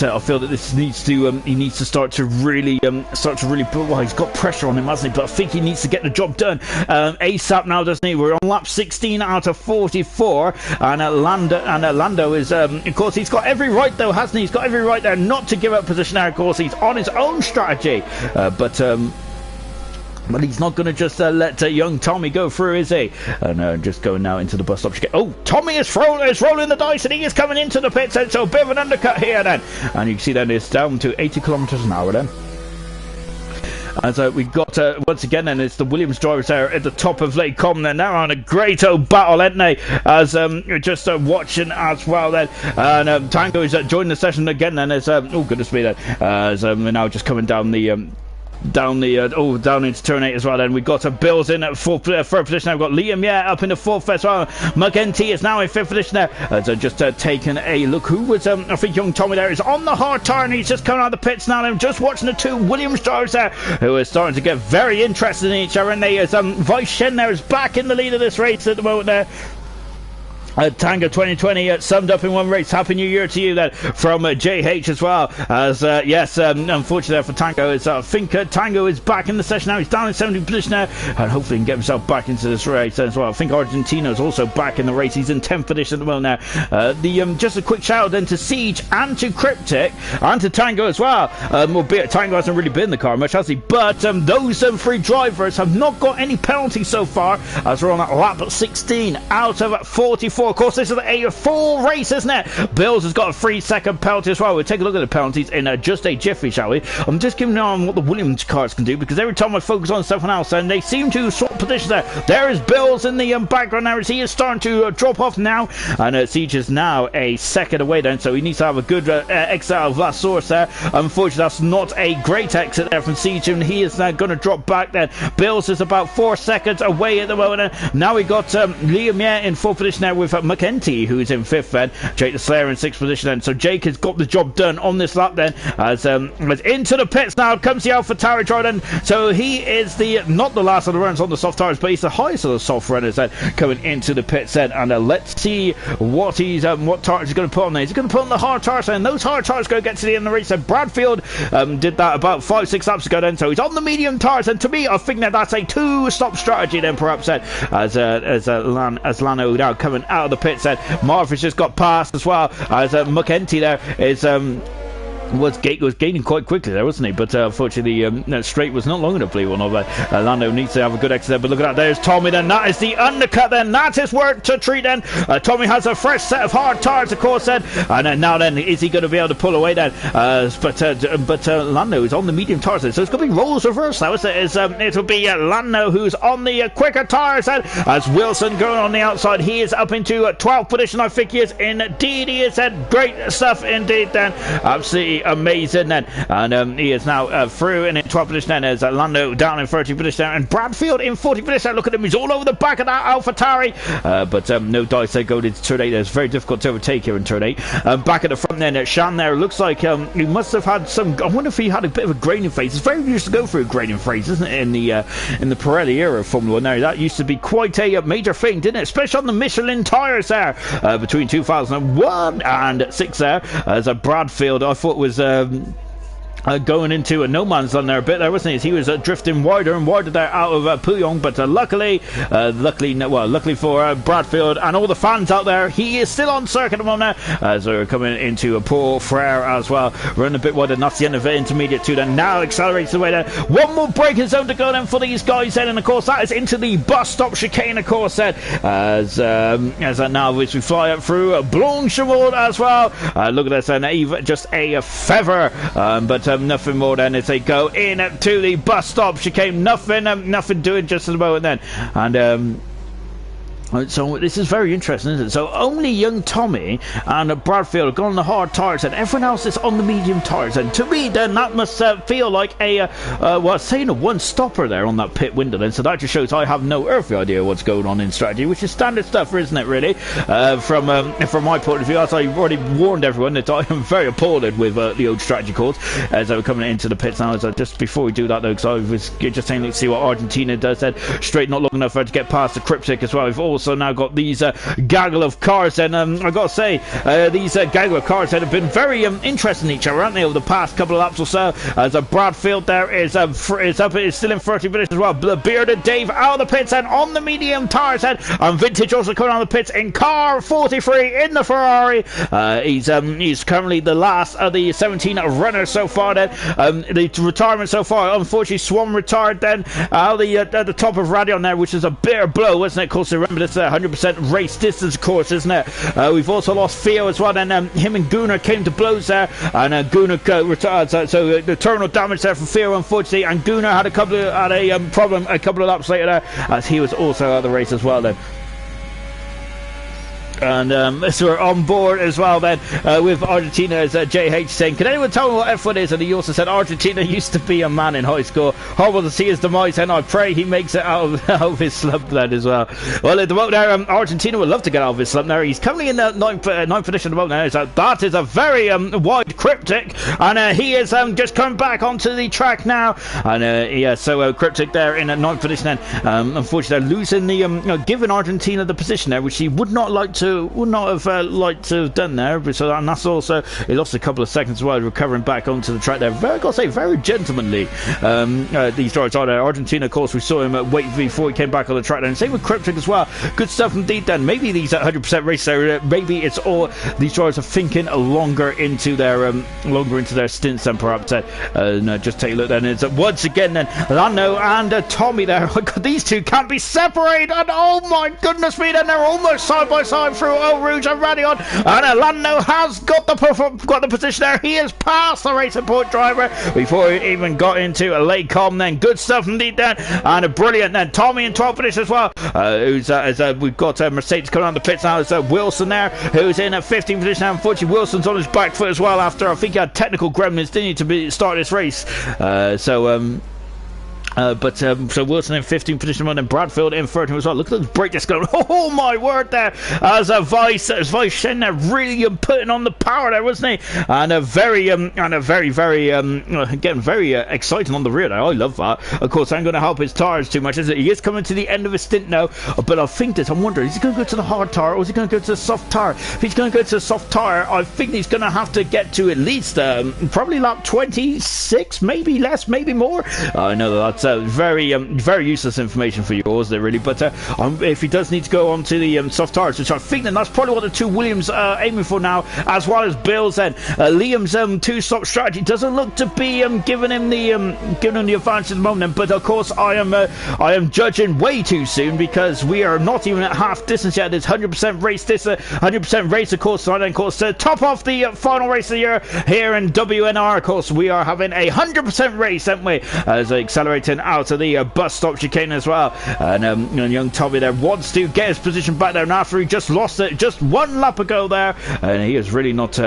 this needs to he needs to start to really well, he's got pressure on him, hasn't he? But I think he needs to get the job done ASAP now, doesn't he? We're on lap 16 out of 44, and Lando is of course, he's got every right though, hasn't he? He's got every right there not to give up position there. Of course, he's on his own strategy, but he's not going to just let young Tommy go through, is he? And just going now into the bus stop. Oh, Tommy is rolling the dice, and he is coming into the pits, so a bit of an undercut here then. And you can see then it's down to 80 kilometers an hour then. As we've got, once again then, it's the Williams drivers there at the top of Lake Com. They're now on a great old battle, aren't they? As you're just watching as well then. And Tango is joining the session again then. As, oh, goodness me then. As we're now just coming down the... down into turn 8 as well. Then we've got Bills in at third position. We've got Liam up in the 4th as well. McEntee is now in 5th position there. So just taking a look, who was I think young Tommy there is on the hard tire, and he's just coming out of the pits now. And just watching the two Williams drivers there, who are starting to get very interested in each other. And they as Vice Shen there is back in the lead of this race at the moment there. Tango 2020 summed up in one race. Happy New Year to you then from JH as well. As yes, unfortunately for Tango, I think Tango is back in the session now. He's down in 70th position now, and hopefully he can get himself back into this race as well. I think Argentino is also back in the race. He's in 10th position at the moment now. Just a quick shout out then to Siege and to Cryptic and to Tango as well. Albeit Tango hasn't really been in the car much, has he? But those three drivers have not got any penalties so far, as we're on that lap 16 out of 44. Of course, this is a full race, isn't it? Bills has got a 3-second penalty as well. We'll take a look at the penalties in just a jiffy, shall we? I'm just giving an eye on what the Williams cars can do, because every time I focus on something else, and they seem to swap positions there. There is Bills in the background there, as he is starting to drop off now, and Siege is now a second away then, so he needs to have a good exit out of last source there. Unfortunately, that's not a great exit there from Siege, and he is now going to drop back then. Bills is about 4 seconds away at the moment. Now we got Liam in 4th position there with McKenty, who's in 5th then. Jake the Slayer in 6th position then. So Jake has got the job done on this lap then, as into the pits now comes the AlphaTauri driver then. So he is not the last of the runners on the soft tires, but he's the highest of the soft runners then, coming into the pits then. And let's see what tires he's going to put on there. He's going to put on the hard tires, and those hard tires going to get to the end of the race. And Bradfield did that about 5-6 laps ago then, so he's on the medium tires. And to me, I think that's a 2-stop strategy then, perhaps then, as Lano now coming out of the pits. Marv has just got past as well, as McEntee there is was gaining quite quickly there, wasn't he? But unfortunately, straight was not long enough, believe it or not. But Lando needs to have a good exit there. But look at that, there's Tommy then. That is the undercut then. That is work to treat then. Tommy has a fresh set of hard tires, of course, then. And now then, is he going to be able to pull away then? But Lando is on the medium tires then. So it's going to be roles reversed now, isn't it? It'll be Lando who's on the quicker tires then. As Wilson going on the outside, he is up into 12th position, I think he is. Indeed, he is then. Great stuff indeed then. Absolutely amazing then, and he is now through and in 12th position then. There's Lando down in 30th position and Bradfield in 40th position. Look at him, he's all over the back of that AlphaTauri, but no dice there going into turn 8. It's very difficult to overtake here in turn 8. Back at the front then, Shan there looks like he must have had some, I wonder if he had a bit of a graining phase. It's very used to go through a graining phase, isn't it, in the Pirelli era of Formula 1 there. That used to be quite a major thing, didn't it, especially on the Michelin tyres there, between 2001 and 6 there. As a Bradfield I thought was going into a no man's land there a bit there, wasn't he? As he was drifting wider and wider there out of Puyong, but luckily for Bradfield and all the fans out there, he is still on circuit at the moment as we're coming into a Port Frere as well, running a bit wider, and that's the end of the intermediate two then. Now accelerates the way there, one more braking zone to go then for these guys then, and of course that is into the bus stop chicane, of course then, as now as we fly up through Blanchemont as well. Look at this, and just a feather, but nothing more then as they go in to the bus stop chicane. Nothing doing just at the moment then, and so this is very interesting, isn't it? So only young Tommy and Bradfield have gone on the hard tyres, and everyone else is on the medium tyres. And to me, then that must feel like a saying a one-stopper there on that pit window. Then, so that just shows I have no earthly idea what's going on in strategy, which is standard stuff, isn't it? Really, from my point of view, as I already warned everyone that I am very appalled with the old strategy calls as they were coming into the pits now. So just before we do that, though, because I was just saying, let's see what Argentina does. Then straight, not long enough for her to get past the cryptic as well. We've also now got these gaggle of cars, and I gotta say, these gaggle of cars that have been very interesting in each other, haven't they, over the past couple of laps or so? As Bradfield there is still in 30 minutes as well. The bearded Dave out of the pits and on the medium tyres, and Vintage also coming on the pits in car 43 in the Ferrari. He's currently the last of the 17 runners so far. Then the retirement so far, unfortunately, Swan retired then at the top of Radion there, which is a bitter blow, wasn't it? Of course, remember this 100% race distance course, isn't it? We've also lost Theo as well, and him and Gunnar came to blows there, and Gunnar retired, so the terminal damage there for Theo, unfortunately, and Gunnar had a problem a couple of laps later there, as he was also out of the race as well then. And so we're on board as well then with Argentina, as JH saying, can anyone tell me what F1 is? And he also said Argentina used to be a man in high school, horrible to see his demise, and I pray he makes it out of his slump then as well. Well, at the moment there, Argentina would love to get out of his slump there. He's currently in the ninth position at the moment there, so that is a very wide cryptic, and he is just coming back onto the track now, and so cryptic there in a ninth position then, unfortunately they're losing the giving Argentina the position there, which he would not have liked to have done there. So, and that's also, he lost a couple of seconds while recovering back onto the track there. I've got to say, very gentlemanly these drivers are there. Argentina, of course, we saw him wait before he came back on the track there, and same with Cryptic as well. Good stuff indeed then. Maybe these 100% race there, maybe it's all these drivers are thinking longer into their stints then, perhaps. No, just take a look then. It's once again then Lando and Tommy there. Oh God, these two can't be separated, and oh my goodness me, then they're almost side by side through Eau Rouge and Radion, and Lando has got the position there. He has passed the racing point driver before he even got into a late com then. Good stuff indeed then, and a brilliant then. Tommy in 12th position as well, we've got Mercedes coming on the pits now. There's Wilson there, who's in at 15th position now. Unfortunately, Wilson's on his back foot as well after I think he had technical gremlins, didn't he, to start this race. So Wilson in 15th position, and then Bradfield in 13th as well. Look at those brake discs going. Oh my word there! As Vice Shen there really putting on the power there, wasn't he? And a very getting very exciting on the rear there. I love that. Of course, I'm going to help his tyres too much, is it? He is coming to the end of his stint now, but I think I'm wondering, is he going to go to the hard tyre or is he going to go to the soft tyre? If he's going to go to the soft tyre, I think he's going to have to get to at least probably lap 26, maybe less, maybe more. I know that's very useless information for you all, isn't it, really? But if he does need to go on to the soft tyres, which I think then that's probably what the two Williams are aiming for now, as well as Bill's then. Liam's two-stop strategy doesn't look to be giving him the advantage at the moment, but of course I am judging way too soon, because we are not even at half distance yet. It's 100% race distance, 100% race, of course. So then, of course, to top off the final race of the year here in WNR, of course, we are having a 100% race, haven't we? As accelerating out of the bus stop chicane as well, and young Tommy there wants to get his position back there, and after he just lost it just one lap ago there, and he is really not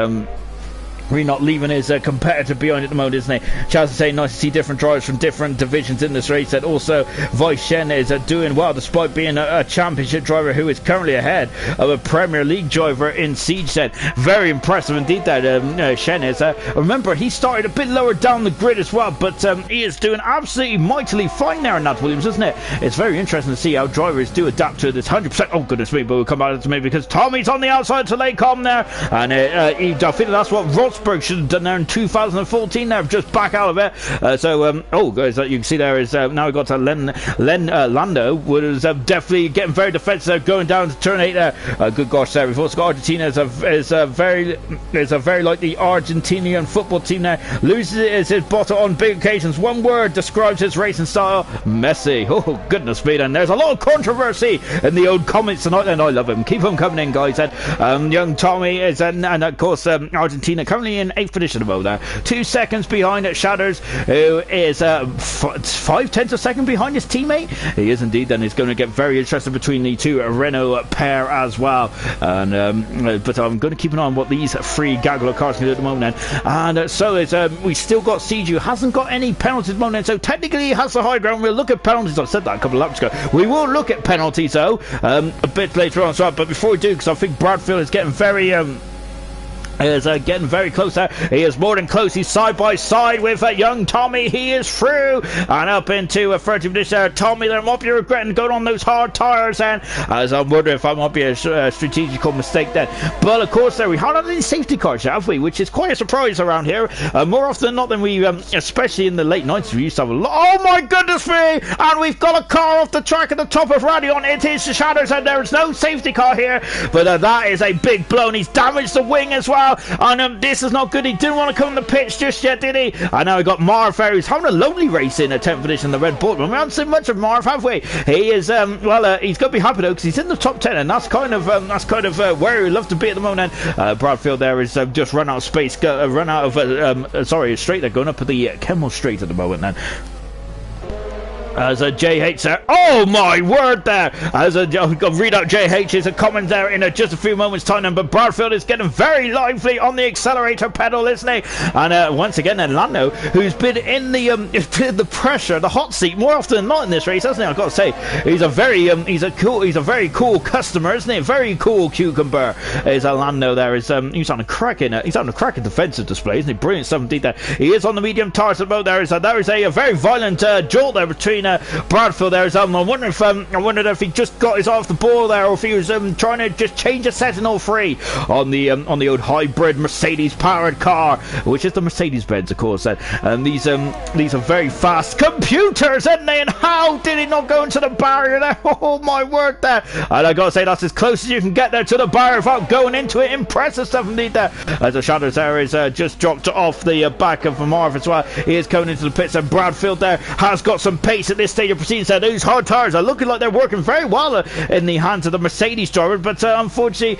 leaving his competitor behind at the moment, isn't he? Charles is saying nice to see different drivers from different divisions in this race. And also Vice Shen is doing well despite being a championship driver who is currently ahead of a Premier League driver in Siege set. Very impressive indeed that Shen is. Remember, he started a bit lower down the grid as well, but he is doing absolutely mightily fine there in that Williams, isn't it? It's very interesting to see how drivers do adapt to this 100%. Oh goodness me, but we'll come out to me because Tommy's on the outside to Lake Com there, and I think that's what Ross Rosberg should have done there in 2014. They're just back out of it. Oh, guys, you can see there is now we got to Lando, was definitely getting very defensive, going down to turn 8 there. Good gosh, there. We've also got Argentina is a very like the Argentinian football team there. Loses his bottle on big occasions. One word describes his racing style: Messi. Oh, goodness me, and there's a lot of controversy in the old comments tonight, and I love him. Keep them coming in, guys. And young Tommy is, and of course, Argentina currently in 8th position above there. 2 seconds behind Shatters, who is 5/10 of a second behind his teammate. He is indeed, then it's going to get very interesting between the two Renault pair as well. And but I'm going to keep an eye on what these three Gagolo cars can do at the moment then. And so is we still got Siege, who hasn't got any penalties at the moment, so technically he has the high ground. We'll look at penalties. I said that a couple of laps ago. We will look at penalties though a bit later on. So, but before we do, because I think Bradfield is getting very getting very close there. He is more than close. He's side by side with young Tommy. He is through and up into a 30th position there. Tommy, there might be regretting going on those hard tyres then, as I'm wondering if that might be a strategical mistake then. But of course, there we haven't had any safety cars, have we? Which is quite a surprise around here. More often than not, than we, especially in the late 90s, we used to have a lot. Oh my goodness me! And we've got a car off the track at the top of Radion. It is the Shadows, and there is no safety car here. But that is a big blow, and he's damaged the wing as well. And this is not good. He didn't want to come on the pitch just yet, did he? And now we got Marv there, who's having a lonely race in a 10th position in the Red Bull. We haven't seen much of Marv, have we? He is he's going to be happy though, because he's in the top 10, and that's kind of where he'd love to be at the moment. Bradfield there is just run out of space, run out of straight. They're going up at the Kemmel Straight at the moment then. As a JH there, oh my word there, as a read out JH's comment there in just a few moments time then, but Bradfield is getting very lively on the accelerator pedal, isn't he? And once again then Lando, who's been in the pressure, the hot seat more often than not in this race, hasn't he? I've got to say, he's a very cool customer, isn't he? Very cool cucumber is Lando there. He's on a cracking defensive display, isn't he? Brilliant stuff indeed there. He is on the medium tires at the moment. There is a very violent jolt there between Bradfield there. I wondered if he just got his eye off the ball there, or if he was trying to just change a setting all free on the old hybrid Mercedes powered car, which is the Mercedes-Benz, of course. And these are very fast computers, aren't they? And how did he not go into the barrier there? Oh my word there! And I gotta say, that's as close as you can get there to the barrier without going into it. Impressive stuff indeed there. As the Shadows there is just dropped off the back of Marv as well. He is coming into the pits, and Bradfield there has got some pace at this stage of proceedings. Those hard tires are looking like they're working very well in the hands of the Mercedes driver, but unfortunately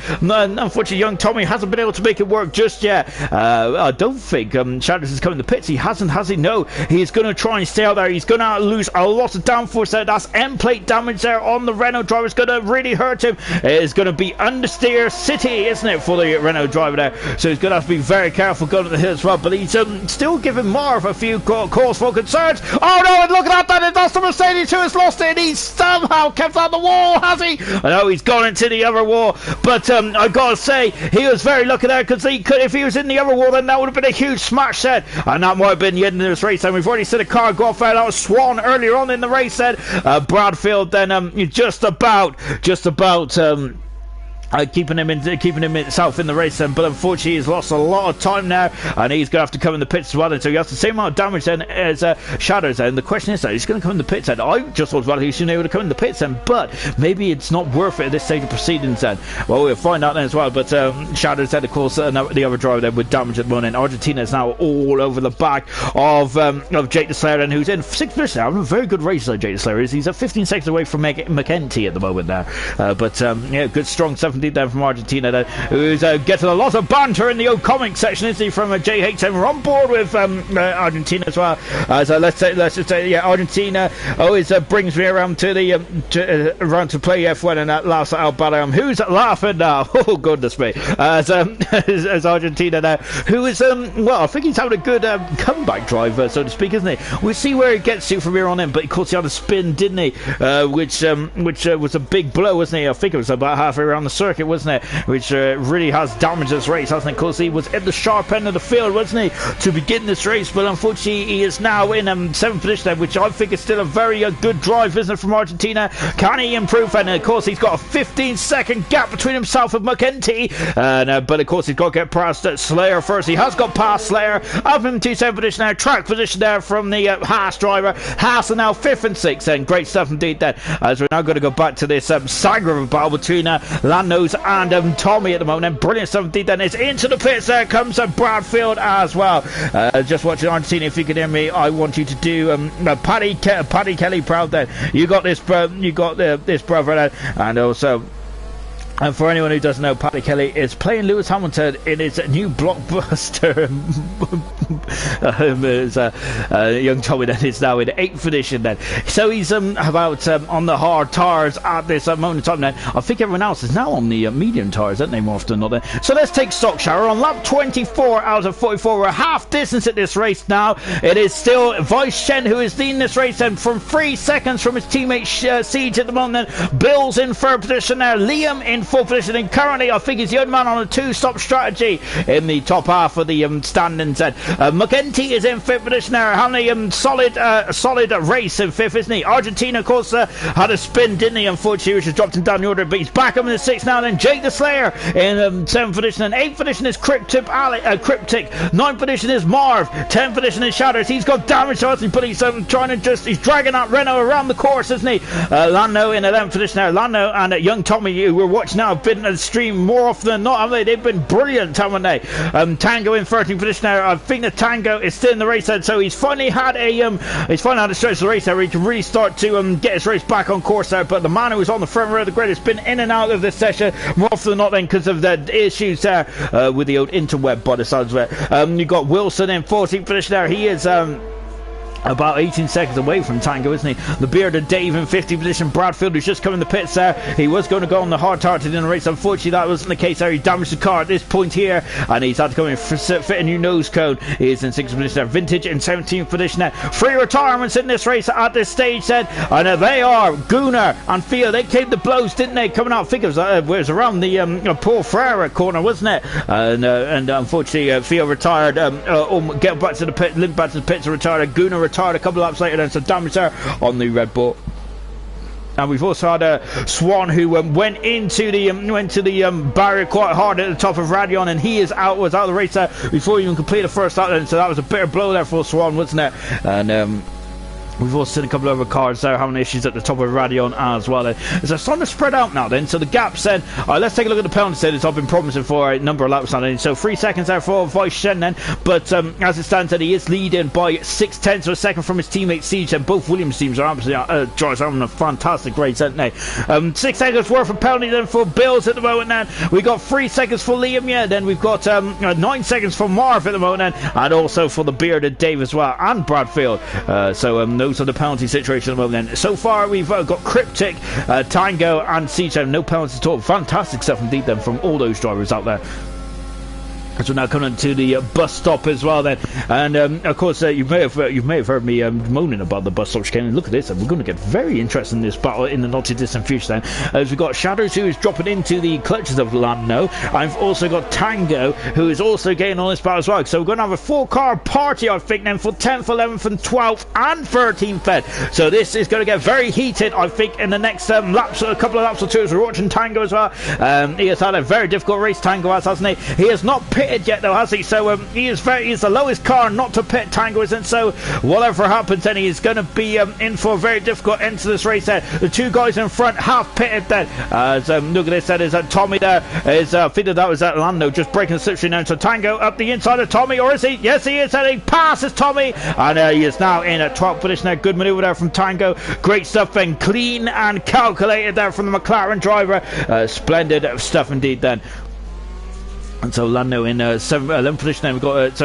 young Tommy hasn't been able to make it work just yet. I don't think Shadows is coming to the pits. He hasn't, has he? No, he's going to try and stay out there. He's going to lose a lot of downforce there. That's end plate damage there on the Renault driver. It's going to really hurt him. It's going to be understeer city, isn't it, for the Renault driver there? So he's going to have to be very careful going up the hill as well, but he's still giving Marv a few cause for concerns. Oh no, and look at that, that's the Mercedes who has lost it, and he's somehow kept on the wall, has he? I know he's gone into the other wall, but I gotta say, he was very lucky there, because if he was in the other wall, then that would have been a huge smash set, and that might have been the end of this race. And we've already seen a car go off there. That was Swan earlier on in the race then. Bradfield then just about keeping him himself in the race then, but unfortunately he's lost a lot of time now, and he's going to have to come in the pits as well, and so he has the same amount of damage then as Shadows then. The question is that he's going to come in the pits then. I just thought he shouldn't be able to come in the pits then, but maybe it's not worth it at this stage of proceedings then. Well, we'll find out then as well, but Shadows then, of course, the other driver then with damage at the moment. Argentina is now all over the back of Jake the Slayer then, who's in 6th position. Having a very good race like Jake the Slayer is. He's at 15 seconds away from McEntee at the moment there, but yeah, good strong 7 there from Argentina there, who's getting a lot of banter in the old comic section, isn't he, from JH. We're on board with Argentina as well. So let's just say, yeah, Argentina always brings me around to the around to play F1, and that laughs at Albano. Who's laughing now? Oh goodness me! As Argentina now, who is well, I think he's having a good comeback drive, so to speak, isn't he? We'll see where he gets to from here on in. But of course he had a spin, didn't he? Which was a big blow, wasn't he? I think it was about halfway around the circle. circuit, wasn't it? Which really has damaged this race, hasn't it? Of course, he was in the sharp end of the field, wasn't he, to begin this race, but unfortunately he is now in 7th position, which I think is still a very good drive, isn't it, from Argentina? Can he improve? And of course he's got a 15-second gap between himself and McEntee, but of course he's got to get past Slayer first. He has got past Slayer, up into 7th position now, track position there from the Haas driver. Haas are now 5th and 6th, and great stuff indeed then, as we're now going to go back to this Sagra battle between Landos and Tommy at the moment. Brilliant stuff indeed then. It's into the pits, there comes Bradfield as well. Just watching Argentina, if you can hear me, I want you to do Paddy Kelly proud then. You got this, this brother, and also, and for anyone who doesn't know, Paddy Kelly is playing Lewis Hamilton in his new blockbuster. Young Tommy then is now in 8th position then. So he's about on the hard tires at this moment in time then. I think everyone else is now on the medium tires, aren't they, more often than not? So let's take stock, shall we? On lap 24 out of 44. We're half distance at this race now. It is still Vice Shen who is leading this race, and from 3 seconds from his teammate Siege at the moment then. Bill's in 3rd position there. Liam in 4th position, and currently I think he's the only man on a 2-stop strategy in the top half of the standings then. McEntee is in 5th position there, having a solid race in 5th, isn't he? Argentina, of course, had a spin, didn't he, unfortunately, which has dropped him down the order, but he's back up in the 6th now then. Jake the Slayer in 7th position, and 8th position is Cryptic. 9th position is Marv. 10th position is Shatters. He's got damage to us, but he's he's dragging that Renault around the course, isn't he? Lando in 11th position there. Lando and young Tommy, who we're watching now, have been at the stream more often than not, haven't they? They've been brilliant, haven't they? Tango in 13th position now. I think the Tango is still in the race then, so he's finally had a stretch of the race there where he can really start to get his race back on course there. But the man who was on the front row of the grid has been in and out of this session more often than not then, because of the issues there with the old interweb by the sides of it. You've got Wilson in 14th position there. He is about 18 seconds away from Tango, isn't he? The bearded Dave in 50th position. Bradfield, who's just come in the pits there. He was going to go on the hard target in the race. Unfortunately, that wasn't the case there. He damaged the car at this point here, and he's had to come in fit a new nose cone. He is in 6th position there. Vintage in 17th position there. 3 retirements in this race at this stage then, and they are Gunnar and Theo. They came to blows, didn't they? Coming out, I think it was around the Paul Frere corner, wasn't it? And unfortunately, Theo retired. Get back to the pit, limp back to the pits and retired. Gunnar retired a couple of laps later, then some damage there on the Red Bull. And we've also had Swan, who went into the barrier quite hard at the top of Radion, and he was out of the race there before he even completed the first lap then, so that was a bitter blow there for Swan, wasn't it? And we've also seen a couple of other cars there having issues at the top of Radion as well. It's starting to spread out now then, so the gaps then, let's take a look at the penalty then. I've been promising for a number of laps now then. So 3 seconds there for Vice Shen then, but as it stands then, he is leading by 6/10 of a second from his teammate Siege, and both Williams teams are absolutely drivers having a fantastic race, aren't they? 6 seconds worth of penalty then for Bills at the moment then. We've got 3 seconds for Liam, yeah, then we've got 9 seconds for Marv at the moment then, and also for the bearded Dave as well, and Bradfield. Those are the penalty situation at the moment then. So far we've got Cryptic, Tango and Siege. No penalties at all. Fantastic stuff indeed then from all those drivers out there. So we're now coming to the bus stop as well then, and of course you may have heard me moaning about the bus stop chicane. Look at this, and we're going to get very interested in this battle in the not too distant future then, as we've got Shadows, who is dropping into the clutches of Lando. I've also got Tango, who is also getting on this battle as well. So we're going to have a 4-car party, I think, then, for 10th, 11th and 12th and 13th then. So this is going to get very heated, I think, in the next laps, a couple of laps or two, as we're watching Tango as well. He has had a very difficult race, Tango has, hasn't he? He has not pitted yet though, has he? So he's the lowest car not to pit, Tango isn't. So whatever happens then, he is going to be in for a very difficult end to this race there. The 2 guys in front have pitted then. Look at this, that is Tommy there is I think that was Lando just breaking the slipstream now. So Tango up the inside of Tommy, or is he? Yes, he is, and he passes Tommy, and he is now in a 12th position there. Good manoeuvre there from Tango. Great stuff then, clean and calculated there from the McLaren driver. Splendid stuff indeed then. And so Lando in 11th position. Then we've got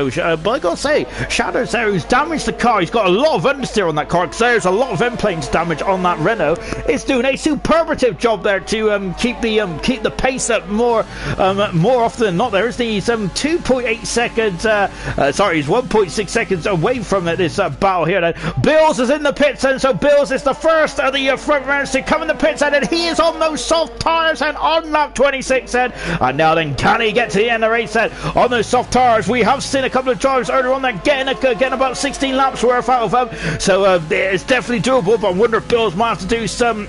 but I gotta say, Shadows there, who's damaged the car. He's got a lot of understeer on that car because there's a lot of end planes damage on that Renault. It's doing a superlative job there to keep the pace up more often than not. There is these 2.8 seconds. Sorry, he's 1.6 seconds away from this battle here. Then Bills is in the pits, and so Bills is the first of the front runners to come in the pits, and he is on those soft tyres and on lap 26. And now then, can he get to the end of the race then on those soft tyres? We have seen a couple of drivers earlier on there getting about 16 laps worth out of them, so it's definitely doable. But I wonder if Bills might have to do some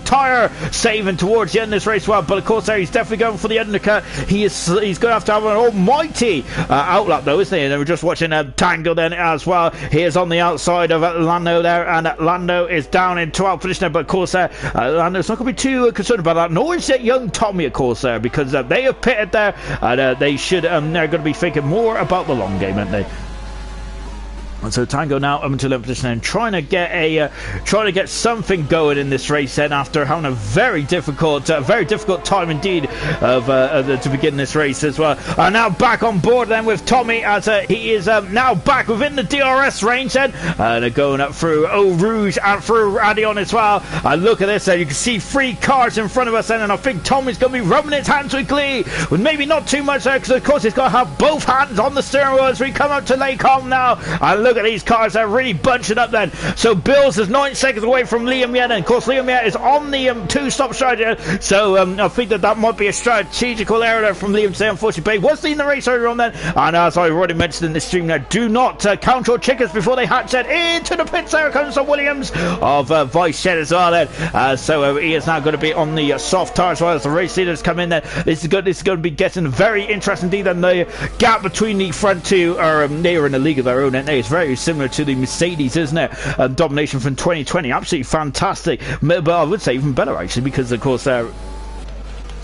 tyre saving towards the end of this race. Well, but of course there he's definitely going for the undercut. He's going to have an almighty outlap though, isn't he? And we're just watching Tango then as well. He is on the outside of Lando there, and Lando is down in 12th position there, but of course Lando's not going to be too concerned about that, nor is it young Tommy of course there, because they have pitted there, and they should they're going to be thinking more about the long game, aren't they? And so Tango now up into 11th position and trying to get something going in this race then, after having a very difficult time indeed to begin this race as well. And now back on board then with Tommy, as he is now back within the DRS range then, and going up through Eau Rouge and through Radion as well. And look at this, you can see 3 cars in front of us then, and I think Tommy's going to be rubbing his hands with glee, with maybe not too much there, because of course he's got to have both hands on the steering wheel as we come up to Lake Holm now. And look at these cars, they're really bunching up then. So Bills is 9 seconds away from Liam Yet, and of course Liam Yet is on the 2-stop strategy, so I think that might be a strategical error there from Liam today, unfortunately. But he was leading the race earlier on then, and as I've already mentioned in this stream now, do not count your chickens before they hatch. Then into the pits there comes the Williams of Vice Shed as well then, so he is now going to be on the soft tyre as well as the race leaders come in there. This is going to be getting very interesting indeed, and the gap between the front two are they are in a league of their own, and it's very similar to the Mercedes, isn't it? Domination from 2020, absolutely fantastic, but I would say even better actually, because of course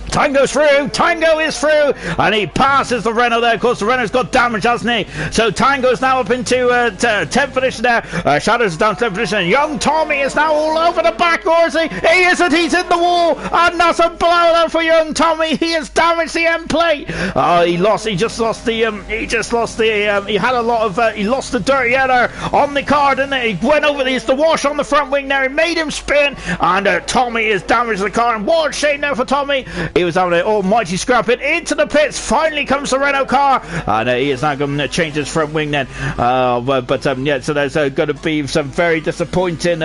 Tango's through, Tango is through, and he passes the Renault there. Of course the Renault's got damage, hasn't he? So Tango's now up into 10th position there. Shadows is down to 10th position, and young Tommy is now all over the back, or is he? He isn't, he's in the wall, and that's a blowout for young Tommy. He has damaged the end plate. He lost the dirty header on the car, didn't he? He went over the wash on the front wing there, he made him spin, and Tommy has damaged the car, and what a shame now for Tommy. He was having an almighty scrap it into the pits. Finally comes the Renault car, and he is now going to change his front wing then. Yeah, so there's going to be some very disappointing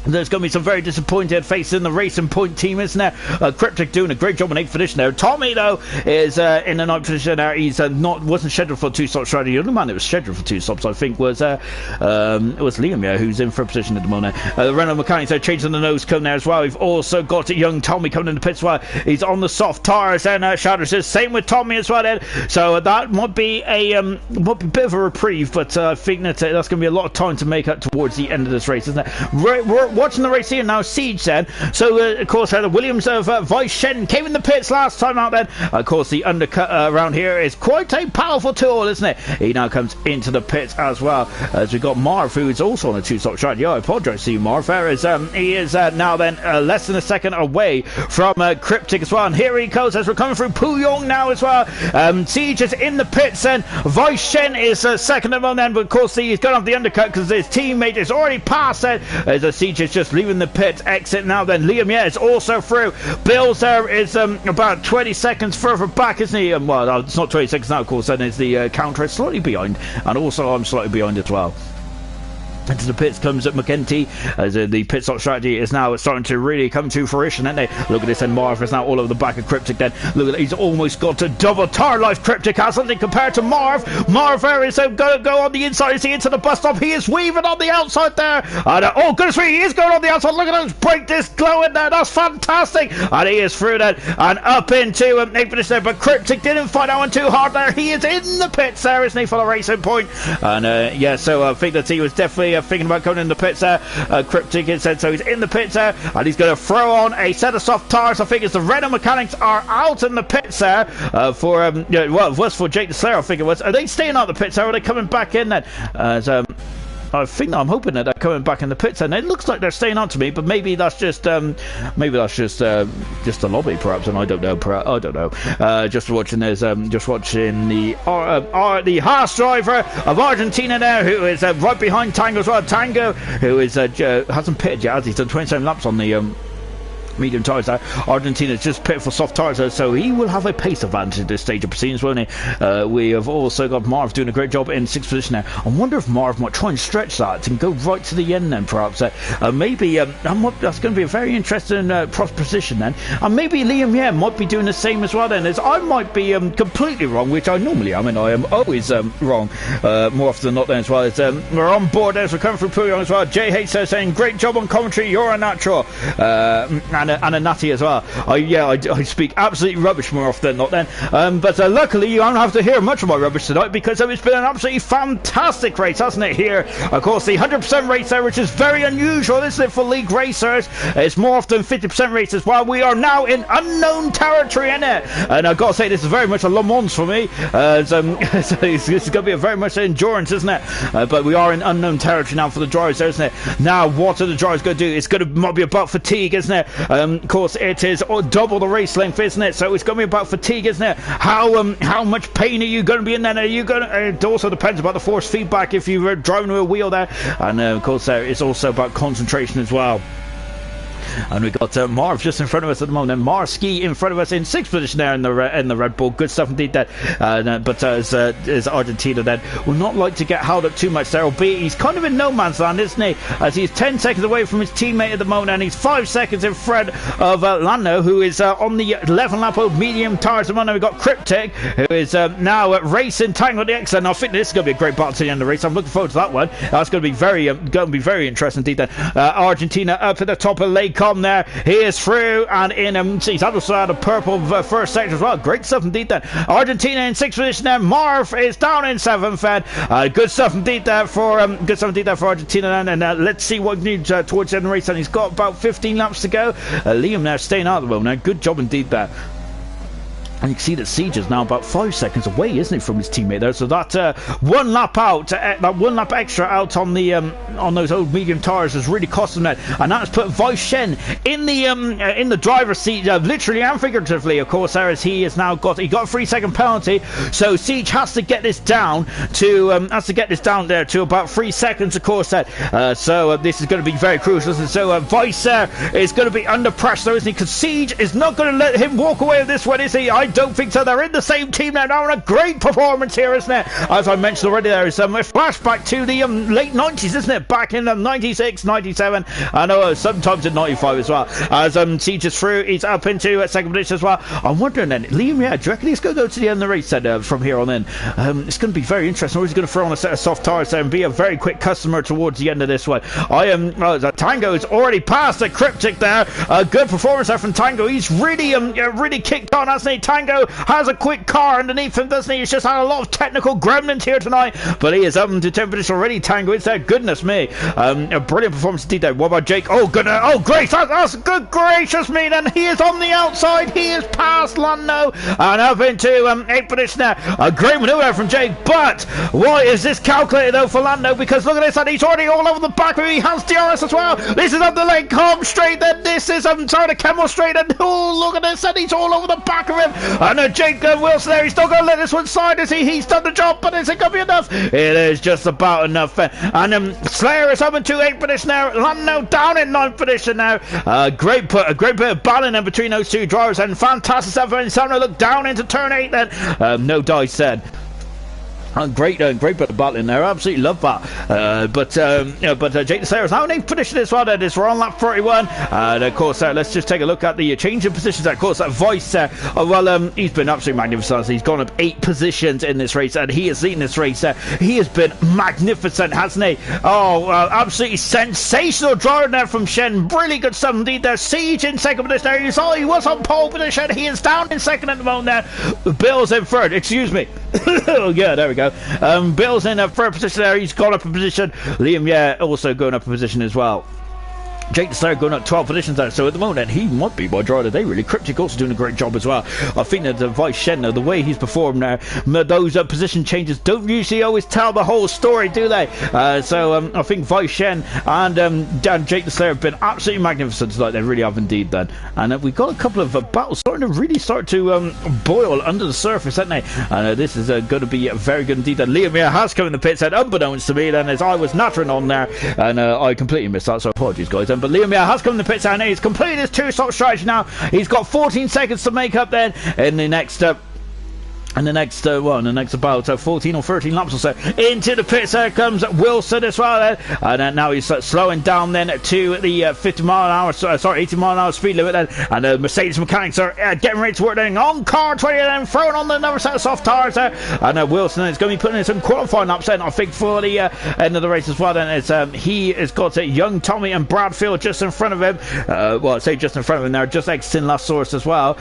there's going to be some very disappointed faces in the Racing Point team, isn't there? Cryptic doing a great job in 8th position there. Tommy, though, is in the 9th position there. He's wasn't scheduled for a 2-stop strategy. The only man that was scheduled for 2 stops, I think, was Liam, yeah, who's in 3rd position at the moment. The Renault mechanics are changing the nose cone there as well. We've also got young Tommy coming in the pits as well. He's on the soft tyres and Shadows is same with Tommy as well then. So that might be a bit of a reprieve, but I think that's going to be a lot of time to make up towards the end of this race, isn't it? We're watching the race here now, Siege then. So of course the Williams of Vice Shen came in the pits last time out then. Of course the undercut around here is quite a powerful tool, isn't it? He now comes into the pits as well, as we've got Marv, who is also on a 2-stop strategy. I apologise to you, Marv. He is now then less than a second away from Cryptic as well, and here he goes as we're coming through Puyong now as well. Siege is in the pits and Vice Shen is second of them then, but of course he's going off the undercut because his teammate is already past it, as Siege is just leaving the pit exit now then. Liam, yeah, is also through. Bills there is about 20 seconds further back, isn't he? Well, it's not 20 seconds now, of course, then is the counter is slightly behind, and also I'm slightly behind as well. Into the pits comes at McKenty, as the pit stop strategy is now starting to really come to fruition, isn't they? Look at this, and Marv is now all over the back of Cryptic then. Look at that, he's almost got a double tire life. Cryptic has something compared to Marv. Marv there is going to go on the inside. Is he into the bus stop? He is weaving on the outside there. And oh goodness me, he is going on the outside. Look at those brake discs glowing there. That's fantastic. And he is through that and up into 8th position there. But Cryptic didn't find that one too hard there. He is in the pits there, isn't he, for the Racing Point? And yeah, so I think that he was definitely thinking about coming in the pits there. Cryptic is said, so he's in the pits there, and he's going to throw on a set of soft tyres. I think it's the Renault mechanics are out in the pits there for well, it was for Jake the Slayer, I think it was. Are they staying out the pits there, or are they coming back in then? I think I'm hoping that they're coming back in the pits, and it looks like they're staying on to me. But maybe that's just a lobby, perhaps, and I don't know. I don't know. Just watching the Haas driver of Argentina there, who is right behind Tango as well. Tango, who is hasn't pitted yet. He's done 27 laps on the medium tyres there. Argentina's just pitted for soft tyres, so he will have a pace advantage at this stage of proceedings, won't he? We have also got Marv doing a great job in 6th position now. I wonder if Marv might try and stretch that and go right to the end then, perhaps. Maybe that's going to be a very interesting proposition then. And maybe Liam might be doing the same as well then, as I might be completely wrong, which I normally am, and I am always wrong more often than not then as well. We're on board as we're coming through Pouillon as well. JH says, saying, great job on commentary, you're a natural. And a natty as well. I speak absolutely rubbish more often than not then. But luckily you don't have to hear much of my rubbish tonight, because it's been an absolutely fantastic race, hasn't it, here? Of course, the 100% race there, which is very unusual, isn't it, for league racers? It's more often 50% races. Well, we are now in unknown territory, in it. And I've got to say, this is very much a Le Mans for me. So this is going to be a very much endurance, isn't it? But we are in unknown territory now for the drivers there, isn't it? Now, what are the drivers going to do? It's going to might be about fatigue, isn't it? Of course, it is double the race length, isn't it? So it's going to be about fatigue, isn't it? How much pain are you going to be in then? Are you going to, it also depends about the force feedback if you were driving with a wheel there. And of course, it's also about concentration as well. And we got Marv just in front of us at the moment. And Marski in front of us in 6th position there in the Red Bull. Good stuff indeed there. But as Argentina then will not like to get held up too much there. Albeit he's kind of in no man's land, isn't he? As he's 10 seconds away from his teammate at the moment, and he's 5 seconds in front of Lando, who is on the 11 lap old medium tyres at the moment. We've got Cryptic, who is now racing Tango the X. And I think this is going to be a great battle to the end of the race. I'm looking forward to that one. That's going to be very interesting indeed then. Argentina up at the top of Lake Com there. He is through, and in he's also had a purple first sector as well. Great stuff indeed then. Argentina in 6th position there. Marv is down in 7th then. Good stuff indeed there for Argentina then. And let's see what we need towards the end of the race. And he's got about 15 laps to go. Liam now staying out at the moment. Good job indeed there. And you can see that Siege is now about 5 seconds away, isn't it, from his teammate there? So that 1 lap out, that 1 lap extra out on the on those old medium tyres has really cost him that, and that's put Vice Shen in the driver's seat, literally and figuratively, of course. There, as he got a 3-second penalty, so Siege has to get this down to there to about 3 seconds, of course. So this is going to be very crucial. So Vice is going to be under pressure, isn't he? Because Siege is not going to let him walk away with this one, is he? I don't think so. They're in the same team now. Now, a great performance here, isn't it? As I mentioned already, there is a flashback to the late 90s, isn't it? Back in 96, 97, I know sometimes in 95 as well. As Siege is through, he's up into 2nd position as well. I'm wondering then, Liam, do you reckon he's going to go to the end of the race then, from here on in? It's going to be very interesting. Or he's going to throw on a set of soft tyres there and be a very quick customer towards the end of this one. Tango is already past the Cryptic there. Good performance there from Tango. He's really kicked on, hasn't he? Tango has a quick car underneath him, doesn't he? He's just had a lot of technical gremlins here tonight, but he is up into 10th position already. Tango is there. Goodness me. A brilliant performance indeed there. What about Jake? Oh, goodness. Oh, great. That's good gracious me. Then he is on the outside. He is past Lando and up into 8th position there. A great maneuver from Jake, but why is this calculated though for Lando? Because look at this, and he's already all over the back. He has DRS as well. This is up the Lake Com straight, then this is the Camel straight, and oh, look at this, and he's all over the back of him. And Jake Wilson there, he's not going to let this one slide, is he? He's done the job, but is it going to be enough? It is just about enough. And Slayer is up into 8th position now. Lando down in 9th position now. A great bit of battling in between those two drivers, and fantastic stuff. And starting to look down into turn 8 then. No dice said. Great bit of battling there. Absolutely love that. But Jake the Slayer is now in 8th position as well. That is, we're on lap 31. And of course, let's just take a look at the change of positions. Of course, that Voice he's been absolutely magnificent. He's gone up 8 positions in this race, and he has leading this race. He has been magnificent, hasn't he? Oh, absolutely sensational driving there from Shen. Really good stuff indeed there. Siege in 2nd position there. He was on pole position. He is down in 2nd at the moment there. Bill's in 3rd. Excuse me. Yeah, there we go. Bill's in a 3rd position there. He's gone up a position. Liam, also going up a position as well. Jake the Slayer going up 12 positions there, so at the moment he might be my driver today really. Cryptic also doing a great job as well. I think that the Vice Shen, the way he's performed now, those position changes don't usually always tell the whole story, do they? So I think Vice Shen and Jake the Slayer have been absolutely magnificent tonight. They really have indeed then. And we've got a couple of battles starting to really boil under the surface, haven't they? And this is going to be very good indeed. Liam here has come in the pits, and unbeknownst to me then, as I was nattering on there, and I completely missed that, so apologies guys. But Liam here has come in the pits, and he's completed his two-stop strategy now. He's got 14 seconds to make up then in the next in the next about 14 or 13 laps or so. Into the pits there comes Wilson as well then, and now he's slowing down then to the 80 mile an hour speed limit then, and Mercedes mechanics are getting ready to work then on car 20 then, throwing on another set of soft tires there, and Wilson is going to be putting in some qualifying laps then, I think, for the end of the race as well then. It's he has got young Tommy and Bradfield just in front of him, well, I say just in front of him, they're just exiting last source as well,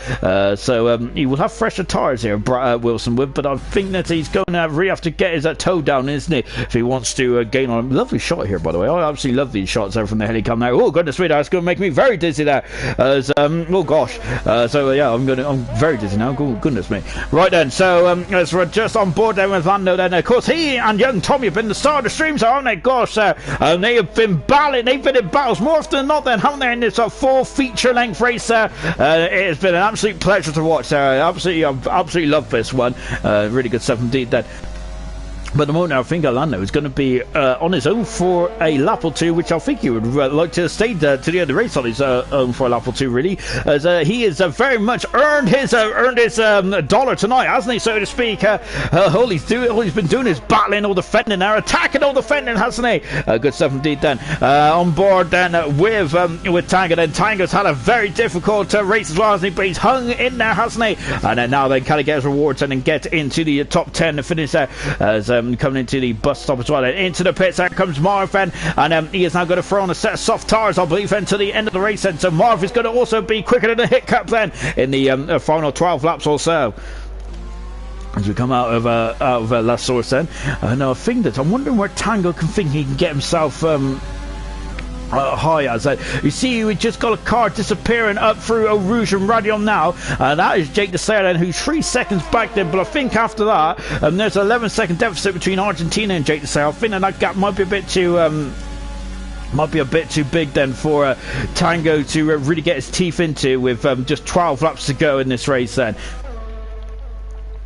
so he will have fresher tires here, Wilson would, but I think that he's going to really have to get his toe down, isn't he, if he wants to gain on him. Lovely shot here, by the way. I absolutely love these shots there from the helicam now. Oh goodness me, that's going to make me very dizzy there. Oh gosh. So yeah, I'm very dizzy now. Goodness me. Right then, so as we're just on board then with Lando then, of course he and young Tommy have been the star of the streams, aren't they? Gosh, and they have been battling. They've been in battles more often than not then, haven't they, in this full feature length race. It has been an absolute pleasure to watch there. I absolutely love this one. Really good stuff indeed then. But the moment I think Lando is going to be on his own for a lap or two, which I think he would like to stay to the end of the race on his own for a lap or two, really, as he has very much earned his dollar tonight, hasn't he, so to speak. All he's been doing is battling all the fending there, attacking all the fending, hasn't he? Good stuff indeed then. On board then with Tango. Then Tango's had a very difficult race as well, hasn't he? But he's hung in there, hasn't he? And then now then kind of get his rewards and then get into the top 10 to finish there, as coming into the bus stop as well. And into the pits there comes Marv then, and he is now going to throw on a set of soft tires, I believe, then to the end of the race then. So Marv is going to also be quicker than a hiccup then in the final 12 laps or so, as we come out of last source then. And I think that I'm wondering where Tango can think he can get himself high as you see, we just got a car disappearing up through Rouge and Radion now, and that is Jake the Slayer then, who's 3 seconds back then. But I think after that there's an 11-second deficit between Argentina and Jake the Slayer. I think that gap might be a bit too big then for Tango to really get his teeth into, with just 12 laps to go in this race then.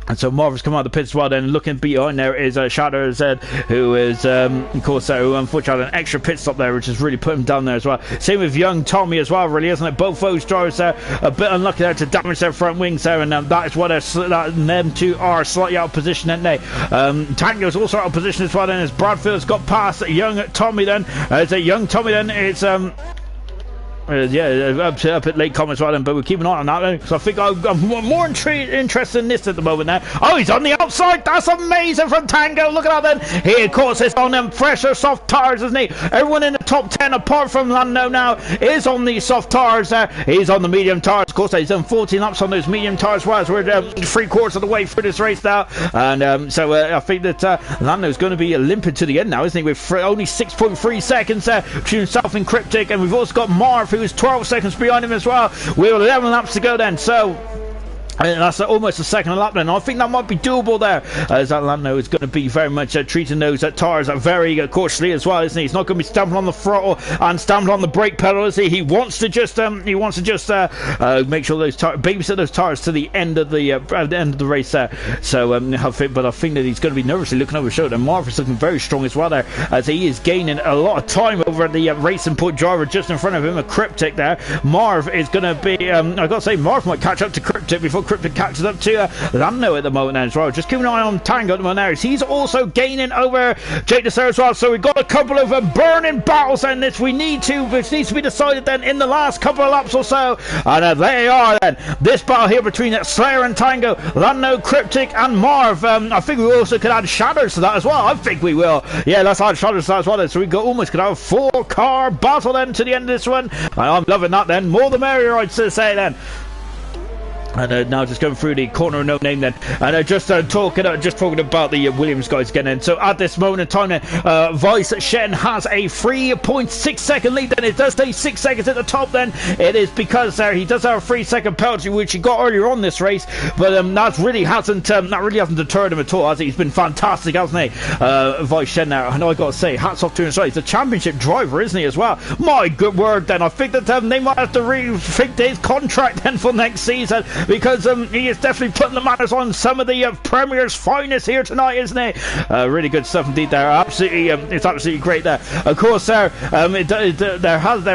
And so Marv has come out of the pits as well then. Looking behind there is Shadow Z, who is of course who unfortunately had an extra pit stop there, which has really put him down there as well. Same with young Tommy as well, really, isn't it? Both those drivers there a bit unlucky there to damage their front wings there, and that is what them two are slightly out of position, aren't they? Tango's also out of position as well then, as Bradfield's got past young Tommy then. As a young Tommy then, it's a bit late comments right then, but we're keeping an eye on that then, because I think I'm more interested in this at the moment now. Oh, he's on the outside. That's amazing from Tango. Look at that then. He, of course, is on them fresher soft tires, isn't he? Everyone in the top 10 apart from Lando now is on these soft tires there. He's on the medium tires. Of course, he's done 14 laps on those medium tires, whereas we're 3/4 of the way through this race now. And so I think that Lando's going to be limping to the end now, isn't he, with only 6.3 seconds between himself and Cryptic. And we've also got Marv, who is 12 seconds behind him as well, with 11 laps to go then. So and that's almost a second lap then. I think that might be doable there, as Lando is going to be very much treating those tires very cautiously as well, isn't he? He's not going to be stamping on the throttle and stamping on the brake pedal, is he? He wants to just make sure those babysit those tires to the end of the race there. So but I think that he's going to be nervously looking over his shoulder. And Marv is looking very strong as well there, as he is gaining a lot of time over the racing point driver just in front of him, a Cryptic there. Marv is going to be I've got to say, Marv might catch up to Cryptic before Cryptic catches up to Lando at the moment as well. Just keep an eye on Tango at the moment. He's also gaining over Jake the Slayer as well. So we've got a couple of burning battles in this. Which needs to be decided then in the last couple of laps or so. And there they are then. This battle here between Slayer and Tango, Lando, Cryptic and Marv. I think we also could add Shadows to that as well. I think we will. Yeah, let's add Shadows to that as well then. So we almost could have a 4-car battle then to the end of this one. And I'm loving that then. More the merrier, I'd say then. And now just going through the corner of no name then, and just talking about the Williams guys again. And so at this moment in time, then Vice Shen has a 3.6 second lead. Then it does stay 6 seconds at the top. Then it is because he does have a 3 second penalty, which he got earlier on this race, but that really hasn't deterred him at all, has it? He's been fantastic, hasn't he? Vice Shen now, and I got to say, hats off to him. So he's a championship driver, isn't he, as well? My good word. Then I think that they might have to rethink his contract then for next season, because he is definitely putting the manners on some of the Premier's finest here tonight, isn't he? Really good stuff indeed there. Absolutely, it's absolutely great there. Of course, there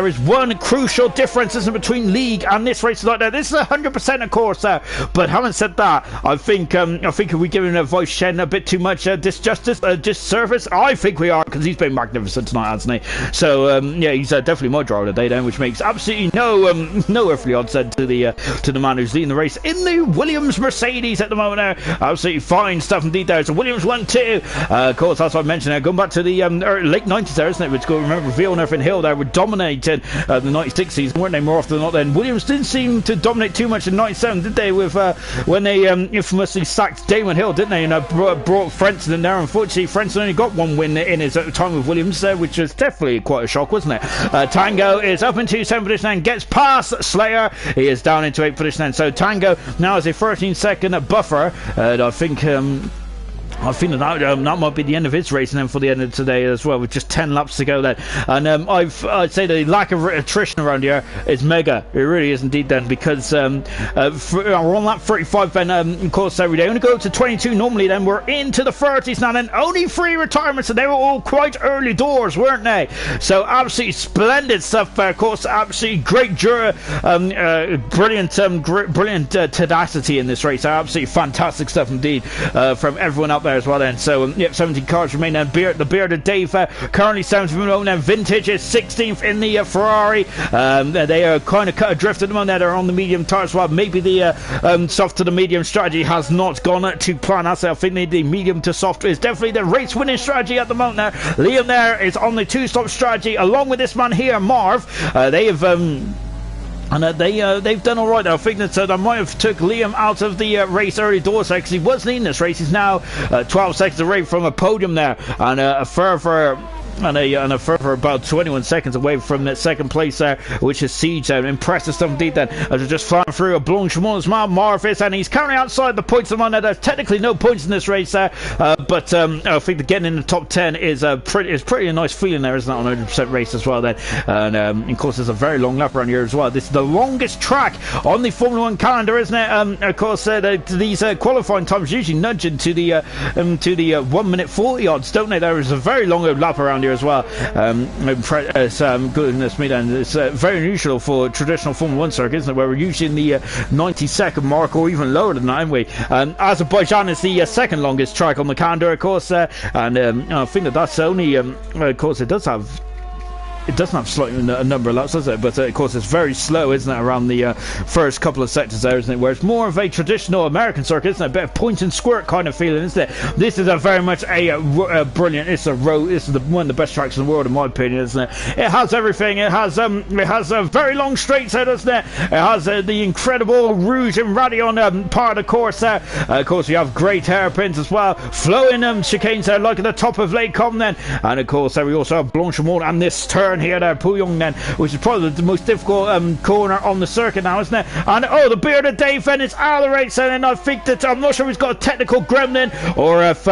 is one crucial difference, isn't it, between League and this race tonight. Now, this is 100%, of course, but having said that, I think we're giving Vice Shen a bit too much disservice. I think we are, because he's been magnificent tonight, hasn't he? So yeah, he's definitely my driver of the day then, which makes absolutely no earthly odds to the man who's leading the race in the Williams Mercedes at the moment there. Absolutely fine stuff indeed there. So Williams 1-2. Of course, that's what I mentioned there. Going back to the late 90s there, isn't it? Which go remember Villeneuve and Hill there were dominating the 96 season, weren't they, more often than not then? Williams didn't seem to dominate too much in 97, did they, with when they infamously sacked Damon Hill, didn't they? And brought Frentzen in there. Unfortunately, Frentzen only got one win in his time with Williams there, which was definitely quite a shock, wasn't it? Tango is up into 7th position and gets past Slayer. He is down into 8th position then. So Tango now has a 13-second buffer, and I think that might be the end of his race, and then for the end of today as well, with just 10 laps to go then. And I'd say the lack of attrition around here is mega. It really is indeed then, because we're on lap 35 then, of course, they only go up to 22 normally then. We're into the 30s now then. Only 3 retirements, and they were all quite early doors, weren't they? So absolutely splendid stuff there, of course. Absolutely great brilliant tenacity in this race. Absolutely fantastic stuff indeed from everyone up there as well then. So yep, 17 cars remain then. The bearded Dave currently 7th moment, and Vintage is 16th in the Ferrari. They are kind of cut adrift at the moment. They're on the medium tires. Well, maybe the soft to the medium strategy has not gone to plan. I think the medium to soft is definitely the race winning strategy at the moment there. Liam there is on the 2-stop strategy along with this man here, Marv. They have and they've done all right. I think that they might have took Liam out of the race early doors because he was leading this race. He's now 12 seconds away from a podium there, and a further about 21 seconds away from that second place there, which is Siege. Impressive stuff indeed then, as they're just flying through a Blanchimont as well. Marvis, and he's currently outside the points of there. There's technically no points in this race there, but I think that getting in the top 10 is pretty a nice feeling there, isn't it, on 100% race as well then. And of course there's a very long lap around here as well. This is the longest track on the Formula 1 calendar, isn't it? Of course these qualifying times usually nudge into the 1 minute 40 odds, don't they? There is a very long lap around here as well. Goodness me, then it's very unusual for traditional Formula 1 circuit, isn't it, where we're usually in the 90-second mark or even lower than that, aren't we? Azerbaijan is the second longest track on the calendar, of course, and I think that's only of course it doesn't have slightly a number of laps, does it? But of course it's very slow, isn't it, around the first couple of sectors there, isn't it? Where it's more of a traditional American circuit, isn't it? A bit of point and squirt kind of feeling, isn't it? This is a very much a brilliant. It's one of the best tracks in the world, in my opinion, isn't it? It has everything. It has a very long straight there, doesn't it? It has the incredible Rouge and Radion part of the course there. Of course, we have great hairpins as well, flowing chicanes there, like at the top of Lake Com then, and of course we also have Blanchimont and this turn here there, Puyong then, which is probably the most difficult corner on the circuit now, isn't it? And the bearded Dave then is out of the race, and I think that I'm not sure if he's got a technical gremlin or if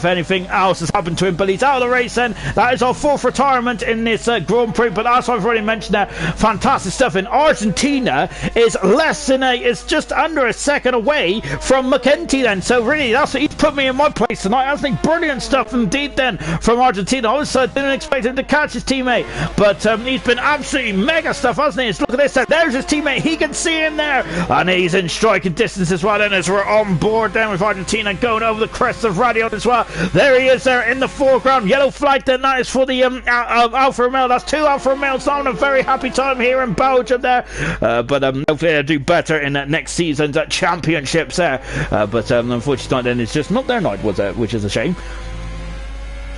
anything else has happened to him, but he's out of the race then. That is our 4th retirement in this Grand Prix, but as I've already mentioned there, fantastic stuff in Argentina is it's just under a second away from McEntee then, so really he's put me in my place tonight. I think brilliant stuff indeed then from Argentina. I also didn't expect him to catch his teammate, but he's been absolutely mega stuff, hasn't he? Look at this, there's his teammate, he can see him there, and he's in striking distance as well, and as we're on board then with Argentina going over the crest of Radio as well. There he is there in the foreground. Yellow flag then, that is for the Alfa Romeo. That's 2 Alfa Romeos on a very happy time here in Belgium there, but hopefully they'll do better in next season's championships there, but unfortunately then it's just not their night, was it, which is a shame.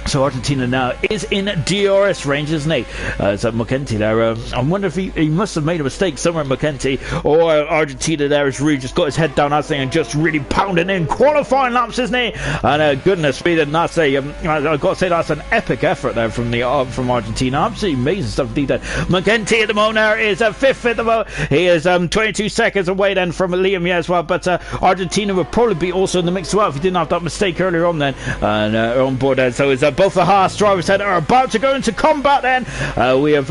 So Argentina now is in DRS range, isn't he? So McEntee there, I wonder if he must have made a mistake somewhere, McEntee, or Argentina there has really just got his head down, I think, and just really pounding in qualifying laps, isn't he? And goodness me, that's I've got to say that's an epic effort there from Argentina. Absolutely amazing stuff indeed. McEntee at the moment there is 5th at the moment. He is 22 seconds away then from Liam as well, but Argentina would probably be also in the mix as well if he didn't have that mistake earlier on then, and on board then. So it's both the Haas drivers then are about to go into combat then. We have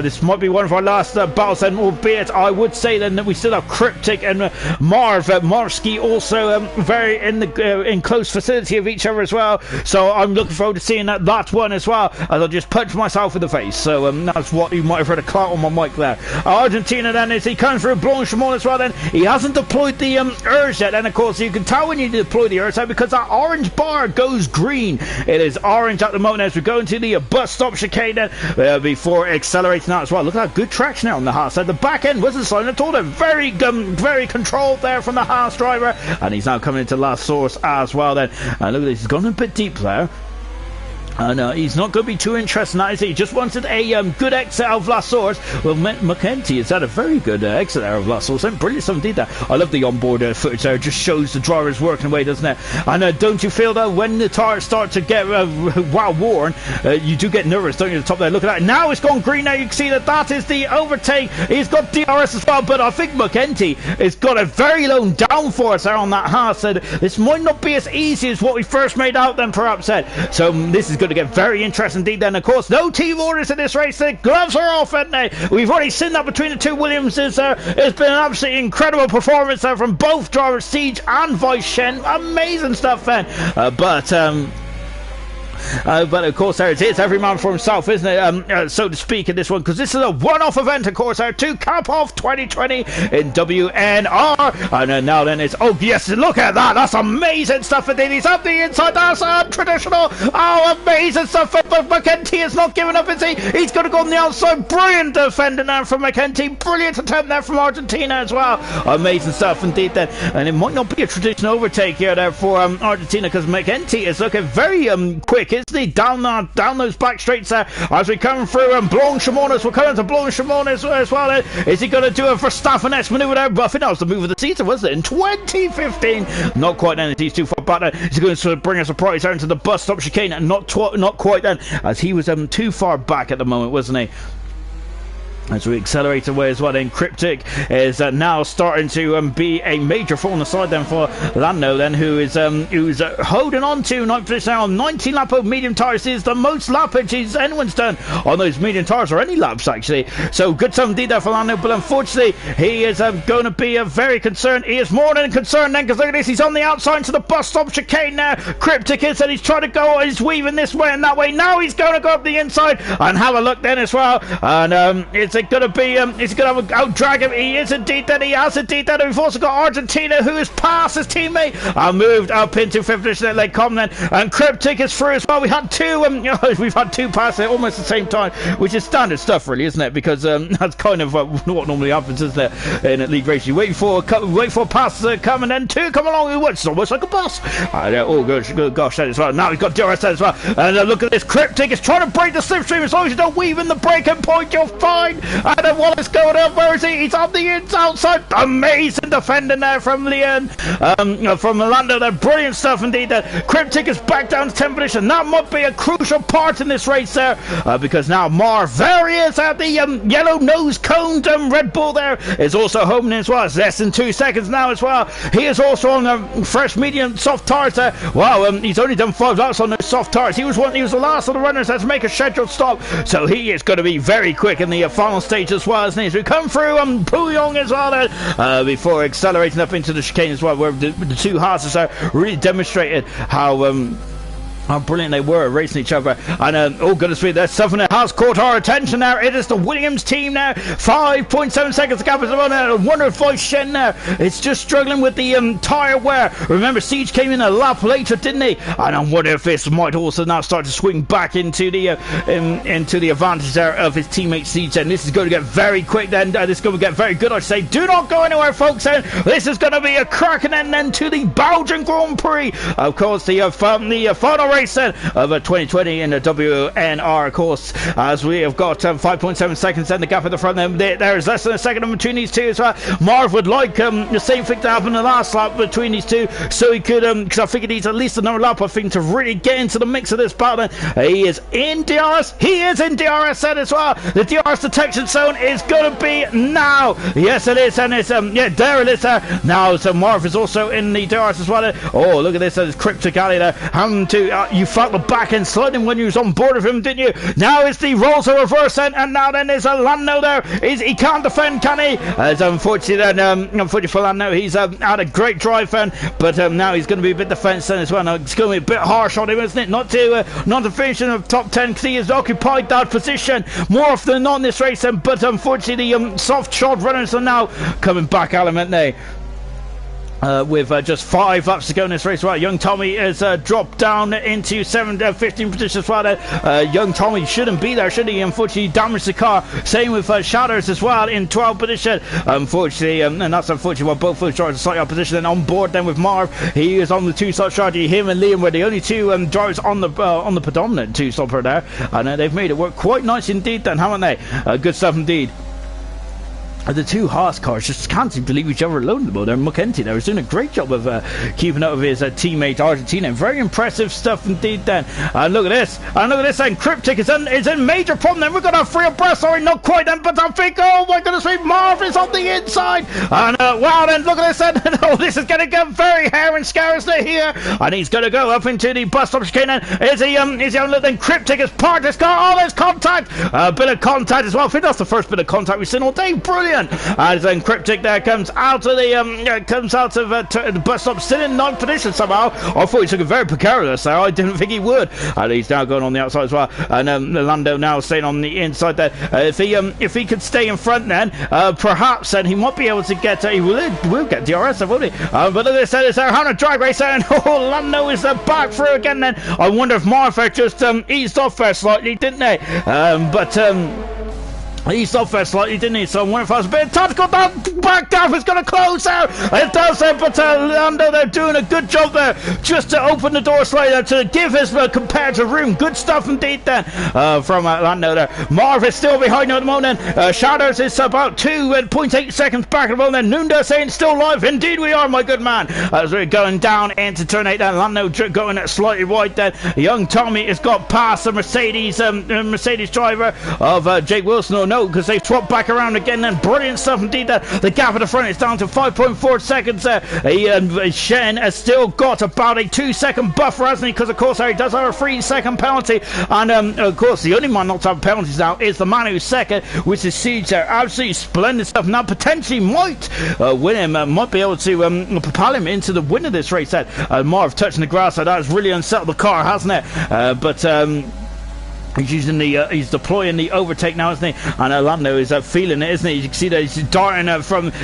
this might be one of our last battles then, albeit I would say then that we still have Cryptic and Marsky also very in close vicinity of each other as well, so I'm looking forward to seeing that one as well, as I'll just punch myself in the face. So that's what you might have heard a clap on my mic there. Argentina then, as he comes through Blanchimont as well then, he hasn't deployed the ERS yet, and of course you can tell when you deploy the ERS because that orange bar goes green. It is orange at the moment as we go into the bus stop chicane then, before accelerating out as well. Look at that good traction there on the Haas side. The back end wasn't slowing at all. They're very controlled there from the Haas driver, and he's now coming into last source as well then. And look at this, he's gone a bit deep there. And he's not going to be too interested in that, is he? He just wanted a good exit out of last source. Well, McEntee has had a very good exit out of last source. Brilliant stuff indeed there. I love the onboard footage there. It just shows the drivers working away, doesn't it? And don't you feel that when the tires start to get worn, you do get nervous, don't you, at the top there? Look at that. Now it's gone green. Now you can see that is the overtake. He's got DRS as well, but I think McEntee has got a very low downforce there on that Haas. This might not be as easy as what we first made out then, perhaps said. So this is going to get very interesting indeed then. Of course, no team orders in this race. The gloves are off, haven't they? We've already seen that between the two Williamses. It's been an absolutely incredible performance there from both drivers, Siege and Vice Shen. Amazing stuff then. But of course there it is, every man for himself, isn't it, so to speak, in this one, because this is a one-off event, of course, to cap off 2020 in WNR. And now then it's, oh yes, look at that, that's amazing stuff indeed. He's up the inside, that's traditional, oh amazing stuff. But McEntee is not giving up, is he? He's going to go on the outside. Brilliant defending there from McEntee, brilliant attempt there from Argentina as well. Amazing stuff indeed then. And it might not be a traditional overtake here there for Argentina, because McEntee is looking very quick, isn't he, down those back straights there as we come through. And Blanchimont, as we're coming to Blanchimont as well. Is he going to do a Verstappen-esque manoeuvre there? But I think that was the move of the season, wasn't it, in 2015? Not quite then, he's too far back there. He's going to sort of bring a surprise out into the bus stop chicane, and not quite then, as he was too far back at the moment, wasn't he? As we accelerate away as well, then Cryptic is now starting to be a major fall on the side then for Lando then, who's holding on to 9th position now on 19 lap of medium tyres. Is the most lappage anyone's done on those medium tyres, or any laps actually. So good stuff indeed there for Lando, but unfortunately he is going to be very concerned. He is more than concerned then, because look at this, he's on the outside to the bus stop chicane now. Cryptic is, and he's trying to go, he's weaving this way and that way. Now he's going to go up the inside and have a look then as well. And it's going to be he's going to out-drag him. He is indeed that. He has indeed that. We've also got Argentina, who has passed his teammate and moved up into 5th position. They come then, and Cryptic is through as well. We had two we've had two passes at almost the same time, which is standard stuff really, isn't it? Because that's kind of what normally happens, isn't it, in a league race? You wait for a pass to come, and then two come along. It's almost like a bus. Oh good gosh, that as well. Now he's got DRS as well, and look at this. Cryptic is trying to break the slipstream. As long as you don't weave in the breaking point, you're fine. And then Wallace going up, where is he? He's on the outside. Amazing defending there from Leon, from Lando there. Brilliant stuff indeed there. Cryptic is back down to 10th position. That might be a crucial part in this race there, because now there he is at the yellow nose coned Red Bull there is also homing in as well. It's less than 2 seconds now as well. He is also on fresh medium soft tires there. Wow, he's only done 5 laps on those soft tires. He was the last of the runners to make a scheduled stop, so he is going to be very quick in the final stage as well, isn't he? As we come through Puyong as well there, before accelerating up into the chicane as well, where the two Haases are really demonstrated how brilliant they were racing each other. And oh goodness me, there's something that has caught our attention now. It is the Williams team now. 5.7 seconds to gap as well now. I wonder if Vice Shen now, it's just struggling with the tyre wear. Remember, Siege came in a lap later, didn't he? And I wonder if this might also now start to swing back into the advantage there of his teammate Siege. And this is going to get very quick then. This is going to get very good, I say. Do not go anywhere, folks. And this is going to be a cracking end then to the Belgian Grand Prix. Of course, the final race race then of 2020 in the WNR, of course, as we have got 5.7 seconds then the gap at the front. There is less than a second in between these two as well. Marv would like the same thing to happen in the last lap between these two, so he could, because I think he needs at least another lap, I think, to really get into the mix of this battle. He is in DRS. He is in DRS then as well. The DRS detection zone is going to be now. Yes, it is, and it's yeah, there it is there now. So Marv is also in the DRS as well. Oh, look at this, there's Cryptic Alley there. Having to you felt the back end sliding when you was on board of him, didn't you? Now it's the roles are reverse then, and now then there's a Lando there. He can't defend, can he? As unfortunately then, unfortunately for Lando, he's had a great drive then, but now he's going to be a bit defensive then as well. Now it's going to be a bit harsh on him, isn't it? Not to finish in the top 10, because he has occupied that position more often than not in this race then, but unfortunately the soft shod runners are now coming back, aren't they? With just 5 laps to go in this race. Right, young Tommy has dropped down into 15 position as well. Young Tommy shouldn't be there, should he? Unfortunately, damaged the car. Same with Shatters as well in 12th position. Unfortunately, and that's unfortunate why both of those drivers are slightly out of position. And on board then with Marv, he is on the 2-slot strategy. Him and Liam were the only two drivers on the predominant 2-stopper there, and they've made it work quite nice indeed then, haven't they? Good stuff indeed. The two Haas cars just can't seem to leave each other alone. They're McEntee there was doing a great job of keeping up with his teammate Argentina. Very impressive stuff indeed then. And look at this. And look at this. And Cryptic is in major problem then. We're going to have 3 abreast. Sorry, not quite then. But I think, oh my goodness me, Marv is on the inside. And wow, then look at this then. Oh, this is going to get very hair and scare, isn't it, here? And he's going to go up into the bus stop chicane then. Is he then Cryptic has parked his car. Oh, there's contact. A bit of contact as well. I think that's the first bit of contact we've seen all day. Brilliant. As then Cryptic there comes out of the bus stop, still in 9th position somehow. I thought he took a very precarious there. I didn't think he would. And he's now going on the outside as well. And Lando now staying on the inside there. If he could stay in front then, perhaps then he might be able to get. He will get DRS, won't he? But look at this. It's there having a drag race there, and oh, Lando is back through again. Then I wonder if Marfa just eased off there slightly, didn't they? He stopped there slightly, didn't he? So I wonder if that's a bit of tactical. That back gap is going to close there. It does there, but Lando, they're doing a good job there just to open the door slightly to give his comparator room. Good stuff indeed then from Lando there. Marv is still behind at the moment. Shadows is about 2.8 seconds back at the moment. Nunda saying still live. Indeed we are, my good man. As we're going down into turn 8 then. Lando going slightly wide then. Young Tommy has got past the Mercedes driver of Jake Wilson. Oh no, because they've swapped back around again then. Brilliant stuff indeed there. The gap at the front is down to 5.4 seconds there. Shen has still got about a 2-second buffer, hasn't he? Because of course he does have a 3-second penalty, and of course the only man not to have penalties now is the man who's second, which is Siege there. Absolutely splendid stuff. Now potentially might win him, might be able to propel him into the win of this race there. Marv touching the grass, so that has really unsettled the car, hasn't it? He's using he's deploying the overtake now, isn't he? And Lando is feeling it, isn't he? You can see that he's darting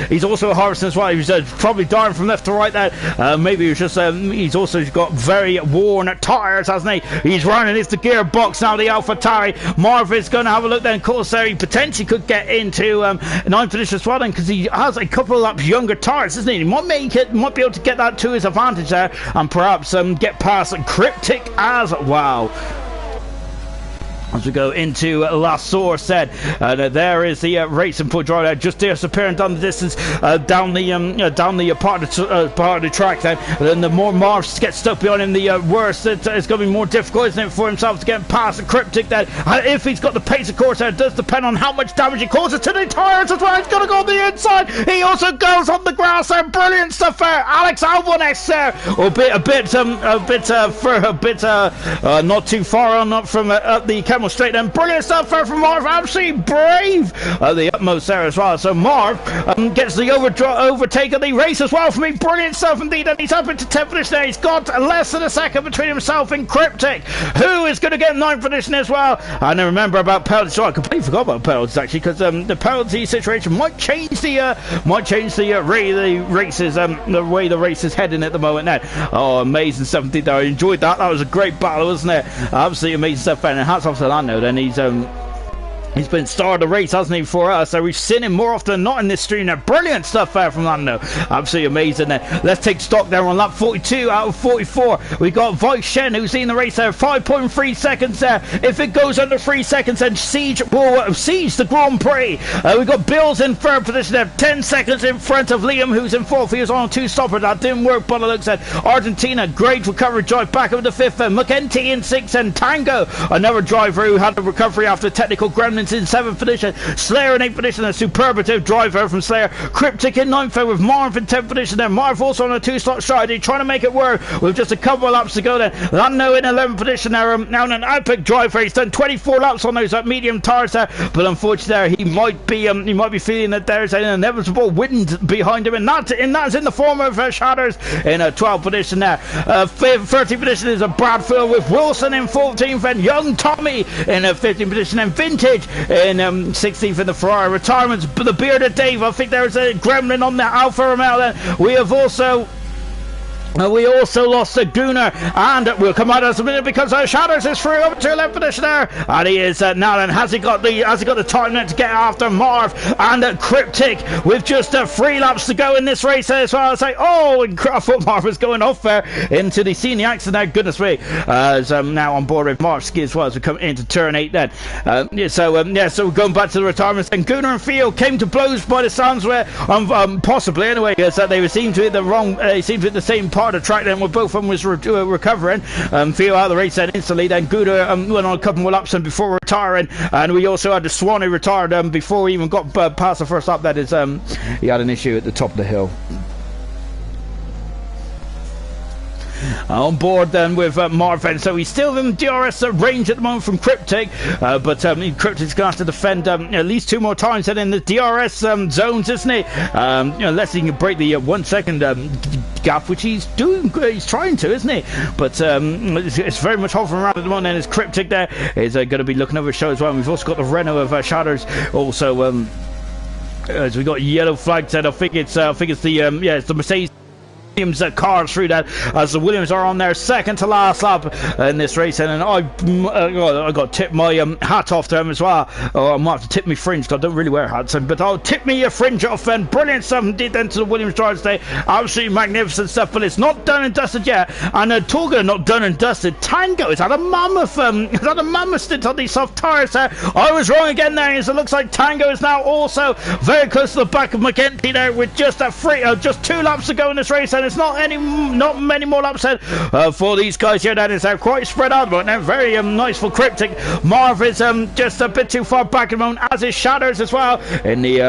he's also harvesting as well. He's probably darting from left to right there. Maybe he's just, he's also got very worn tyres, hasn't he? He's running, it's the gearbox now, the AlphaTauri. Marv is going to have a look then. Of course, there he potentially could get into 9th position as well then, because he has a couple of laps younger tyres, isn't he? He might be able to get that to his advantage there, and perhaps get past Cryptic as well. As we go into La Source then, there is the racing point driver just disappearing down the distance, down the part of the track then. And the more Marv gets stuck behind him, the worse it's going to be more difficult, isn't it, for himself to get past the Cryptic then. If he's got the pace, of course, it does depend on how much damage he causes to the tyres as well. He's going to go on the inside. He also goes on the grass there. Brilliant stuff there. Alex Albonex there, not too far on up from up the camel straight then. Brilliant stuff there from Marv. Absolutely brave the utmost there as well. So Marv gets the overtake of the race as well for me. Brilliant stuff indeed, and he's up into 10th position now. He's got less than a second between himself and Cryptic, who is going to get 9th position as well. And then remember about penalties. So I completely forgot about penalties actually, because the penalty situation might change the races, the way the race is heading at the moment now. Oh, amazing stuff indeed there. I enjoyed that. That was a great battle, wasn't it? Absolutely amazing stuff. And hats off to Lando. Then He's been star of the race, hasn't he, for us? So we've seen him more often than not in this stream. Now, brilliant stuff there from Lando. Absolutely amazing there. Let's take stock there on lap 42 out of 44. We got Wei Shen, who's in the race there. 5.3 seconds there. If it goes under 3 seconds, then Siege will siege the Grand Prix. We got Bills in third position there. 10 seconds in front of Liam, who's in fourth. He was on a two-stopper. That didn't work, but it looks at Argentina. Great recovery drive back up to fifth. McEntee in sixth, and Tango, another driver who had the recovery after technical gremlins, in 7th position. Slayer in 8th position, a superlative driver from Slayer. Cryptic in 9th with Marv in 10th position there. Marv also on a 2-slot strategy, trying to make it work with just a couple of laps to go there. Lando in 11th position there, now in an epic driver. He's done 24 laps on those medium tires there, but unfortunately there, he might be feeling that there's an inevitable wind behind him, and that's in the form of Shatters in a 12th position there. 13th position is a Bradfield with Wilson in 14th, and Young Tommy in a 15th position, and Vintage in 16th in the Ferrari. Retirements, the bearded Dave. I think there's a gremlin on the Alfa Romeo then. We also lost the Gunnar, and we'll come out as a minute because Shatters is through over to 11th position there, and he is now. And has he got the time net to get after Marv and Cryptic with just 3 laps to go in this race as well? I say, I thought Marv was going off there into the scene, the accident there. Goodness me, as now on board with Marv Ski as well as we come into turn 8 then. So we're going back to the retirements, and Gunnar and Field came to blows by the sounds where possibly anyway, is that they seemed to hit the same part of the track then, where both of them was recovering. Feel out of the race then instantly. Then Gouda went on a couple more laps before retiring, and we also had the Swan who retired before we even got past the first lap. That is, he had an issue at the top of the hill. On board then with Marvin, so he's still in DRS range at the moment from Cryptic, but Cryptic's going to have to defend at least 2 more times then in the DRS zones, isn't he? Unless he can break the 1 second gap, which he's doing. He's trying to, isn't he? But it's very much hovering around at the moment, and his Cryptic there is going to be looking over his show as well. And we've also got the Renault of Shatters also, as we got yellow flags there. I think it's the Mercedes Williams cars through that, as the Williams are on their second to last lap in this race, and I got to tip my hat off to them as well. I might have to tip my fringe, because I don't really wear hats, but I'll tip me a fringe off. And brilliant stuff indeed then to the Williams drivers today. Absolutely magnificent stuff, but it's not done and dusted yet. And Torga not done and dusted. Tango has had a mammoth stint on these soft tires there. I was wrong again there, as it looks like Tango is now also very close to the back of McEntee there, with just just 2 laps to go in this race. And it's not many more laps for these guys here. That is quite spread out, but they're very nice for Cryptic. Marv is just a bit too far back at the moment, as is Shatters as well in the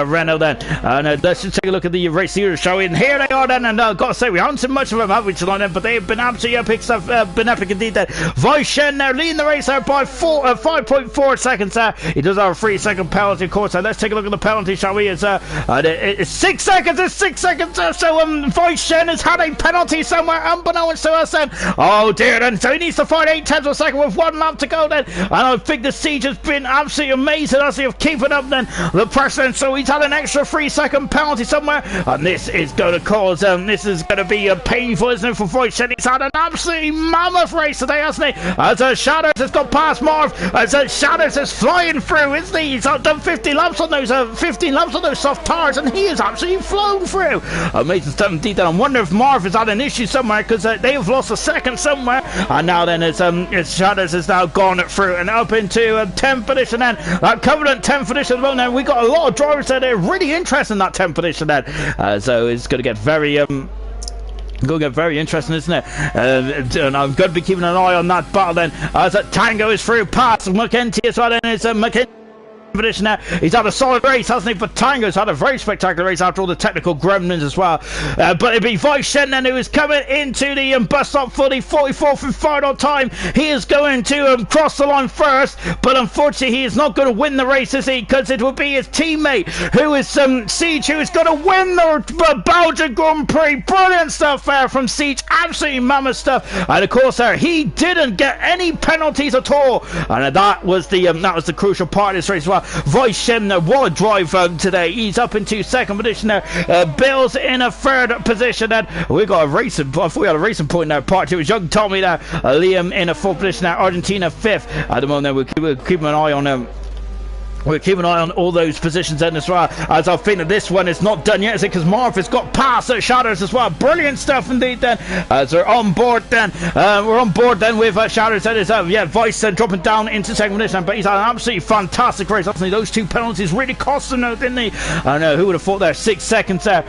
Renault then. And let's just take a look at the race series, shall we? And here they are then, and I've got to say, we haven't seen much of them, have we, tonight then? But they've been absolutely epic stuff, been epic indeed then. Wei Shen there leading the race there by 5.4 seconds there. He does have a 3-second penalty, of course. So let's take a look at the penalty, shall we? It's 6 seconds, it's 6 seconds there. So Wei Shen has had a penalty somewhere unbeknownst to us then. Oh dear then, so he needs to find 8/10 of a second with 1 lap to go then. And I think the siege has been absolutely amazing, as of keeping up then the pressure. And so he's had an extra 3-second penalty somewhere, and this is going to cause this is going to be painful, isn't it, for Wei Shen? He's had an absolutely mammoth race today, hasn't he? As Shatters has got past Marv, as Shatters is flying through, isn't he? He's done 15 laps on those soft tires, and he has absolutely flown through. Amazing stuff indeed. I wonder if Marv has had an issue somewhere, because they have lost a second somewhere, and now then it's Shatters has now gone through and up into 10th position then. That Covenant 10th position at the moment. We got a lot of drivers there. They're really interested in that 10th position then. So it's going to get very interesting, isn't it? And I'm going to be keeping an eye on that battle then, as Tango is through past McEntee as well. Then it's McEntee position there. He's had a solid race, hasn't he? But Tango's had a very spectacular race after all the technical gremlins as well. But it'd be Wei Shen then, who is coming into the bus stop for the 44th and final time. He is going to cross the line first, but unfortunately he is not going to win the race, is he? Because it will be his teammate, who is Siege, who is going to win the Belgian Grand Prix. Brilliant stuff there from Siege, absolutely mammoth stuff. And of course there, he didn't get any penalties at all, and that was the crucial part of this race as well. Vice Shimner, what a drive today. He's up into second position there. Bill's in a third position then. We got a racing, I thought we had a racing point there. Part 2 was young Tommy there. Liam in a fourth position there. Argentina fifth. At the moment we're keeping an eye on them. We're keeping an eye on all those positions then as well, as I think that this one is not done yet, is it? Because Marv has got past Shatters as well. Brilliant stuff indeed then, as they're on board then. We're on board then with Shatters. That is, yeah, Vice dropping down into second position, but he's had an absolutely fantastic race. Obviously, those 2 penalties really cost him, didn't he? I know, who would have thought there? 6 seconds there.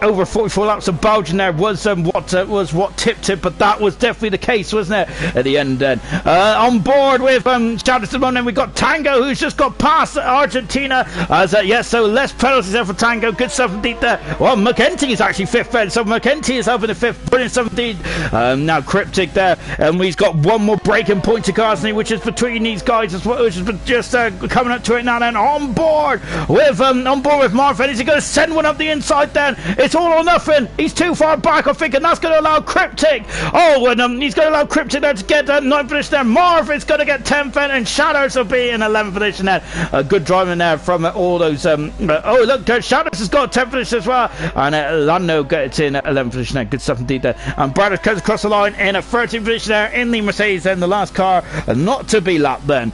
Over 44 laps of Belgium there was what tipped it, but that was definitely the case, wasn't it? At the end then. On board with Shatters at the moment, then we've got Tango, who's just got past Argentina, as yes, so less penalties there for Tango. Good stuff indeed there. Well, McEntee is actually fifth then, so McEntee is up in the fifth. Brilliant stuff indeed. Now Cryptic there, and he's got one more breaking point to Garsney, which is between these guys as well, which is just coming up to it now. Then on board with Marvin. Is he going to send one up the inside? Then it's all or nothing. He's too far back, I think, and that's going to allow Cryptic. Oh, and he's going to allow Cryptic there to get 9th position there. Marv is going to get 10th then, and Shadows will be in 11th position there. Good driving there from all those. Oh, look, Shadows has got 10th position as well, and Lando gets in 11th position there. Good stuff indeed there. And Braddock comes across the line in a 13th position there in the Mercedes, then the last car not to be lapped then.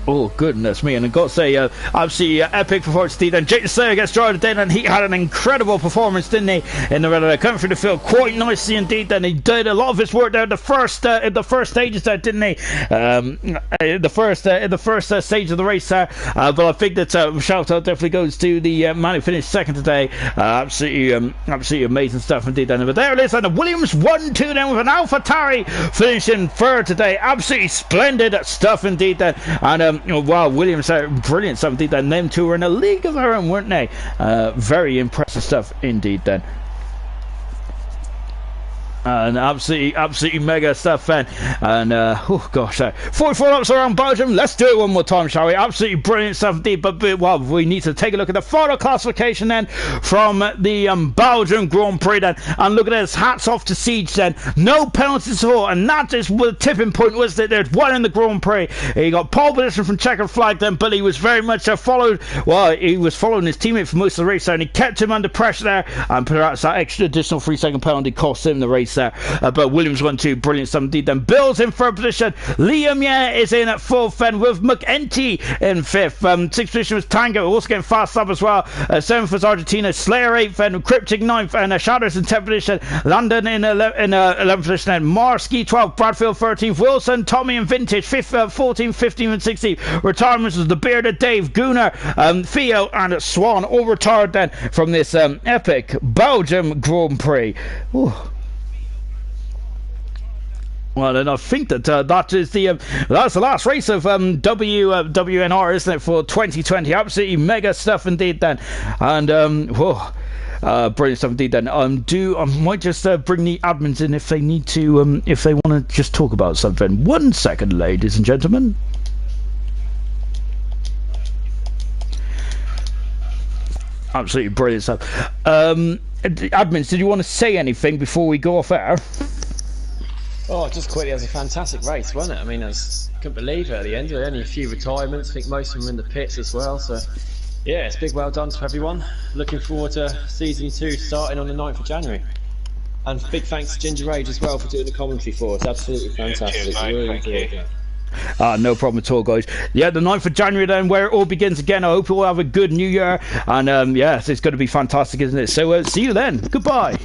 Oh goodness me, and I've got to say absolutely epic performance indeed. And Jake Slayer gets driver then, and he had an incredible performance, didn't he, in the red. Coming through the field quite nicely indeed. Then he did a lot of his work there in the first stages there, didn't he? In the first stage of the race there. But I think that shout out definitely goes to the man who finished second today. Absolutely amazing stuff indeed then. But there it is, and the Williams 1-2 then with an AlphaTauri finishing third today. Absolutely splendid stuff indeed then. And wow, Williams, brilliant stuff indeed then. Them two were in a league of their own, weren't they? Very impressive stuff indeed then. And absolutely mega stuff then. And oh gosh, 44 laps around Belgium. Let's do it one more time, shall we? Absolutely brilliant stuff indeed. But well, we need to take a look at the final classification then from the Belgian Grand Prix then. And look at this, hats off to Siege then. No penalties at all, and that is the tipping point, was that there's one in the Grand Prix. He got pole position from checkered flag then, but he was very much followed. Well, he was following his teammate for most of the race there, and he kept him under pressure there. And perhaps that extra additional 3-second penalty cost him the race there. But Williams 1-2, brilliant stuff indeed then. Bill's in third position. Liam, yeah, is in at fourth then, with McEntee in fifth. Sixth position was Tango, also getting fast up as well. Seventh was Argentina. Slayer 8th, and Cryptic 9th, and Shatters in 10th position. London in 11th position, and Marski 12th, Bradfield 13th, Wilson, Tommy and Vintage 5th, 14th, 15th and 16th. Retirements was the Bearded Dave, Gunnar, Theo and Swan, all retired then from this epic Belgium Grand Prix. Ooh. Well, and I think that that is that's the last race of WNR, isn't it, for 2020? Absolutely mega stuff indeed then. And whoa, brilliant stuff indeed then. I might just bring the admins in if they need to, if they want to just talk about something. 1 second, ladies and gentlemen. Absolutely brilliant stuff. Admins, did you want to say anything before we go off air? Oh, just quickly, it was a fantastic race, wasn't it? I mean, I couldn't believe it at the end. There were only a few retirements. I think most of them were in the pits as well. So, yeah, it's big well done to everyone. Looking forward to season 2 starting on the 9th of January. And big thanks to Ginger Rage as well for doing the commentary for us. Absolutely fantastic. Cheers, really enjoyed it. No problem at all, guys. Yeah, the 9th of January then, where it all begins again. I hope you all have a good new year. And yes, it's going to be fantastic, isn't it? So see you then. Goodbye.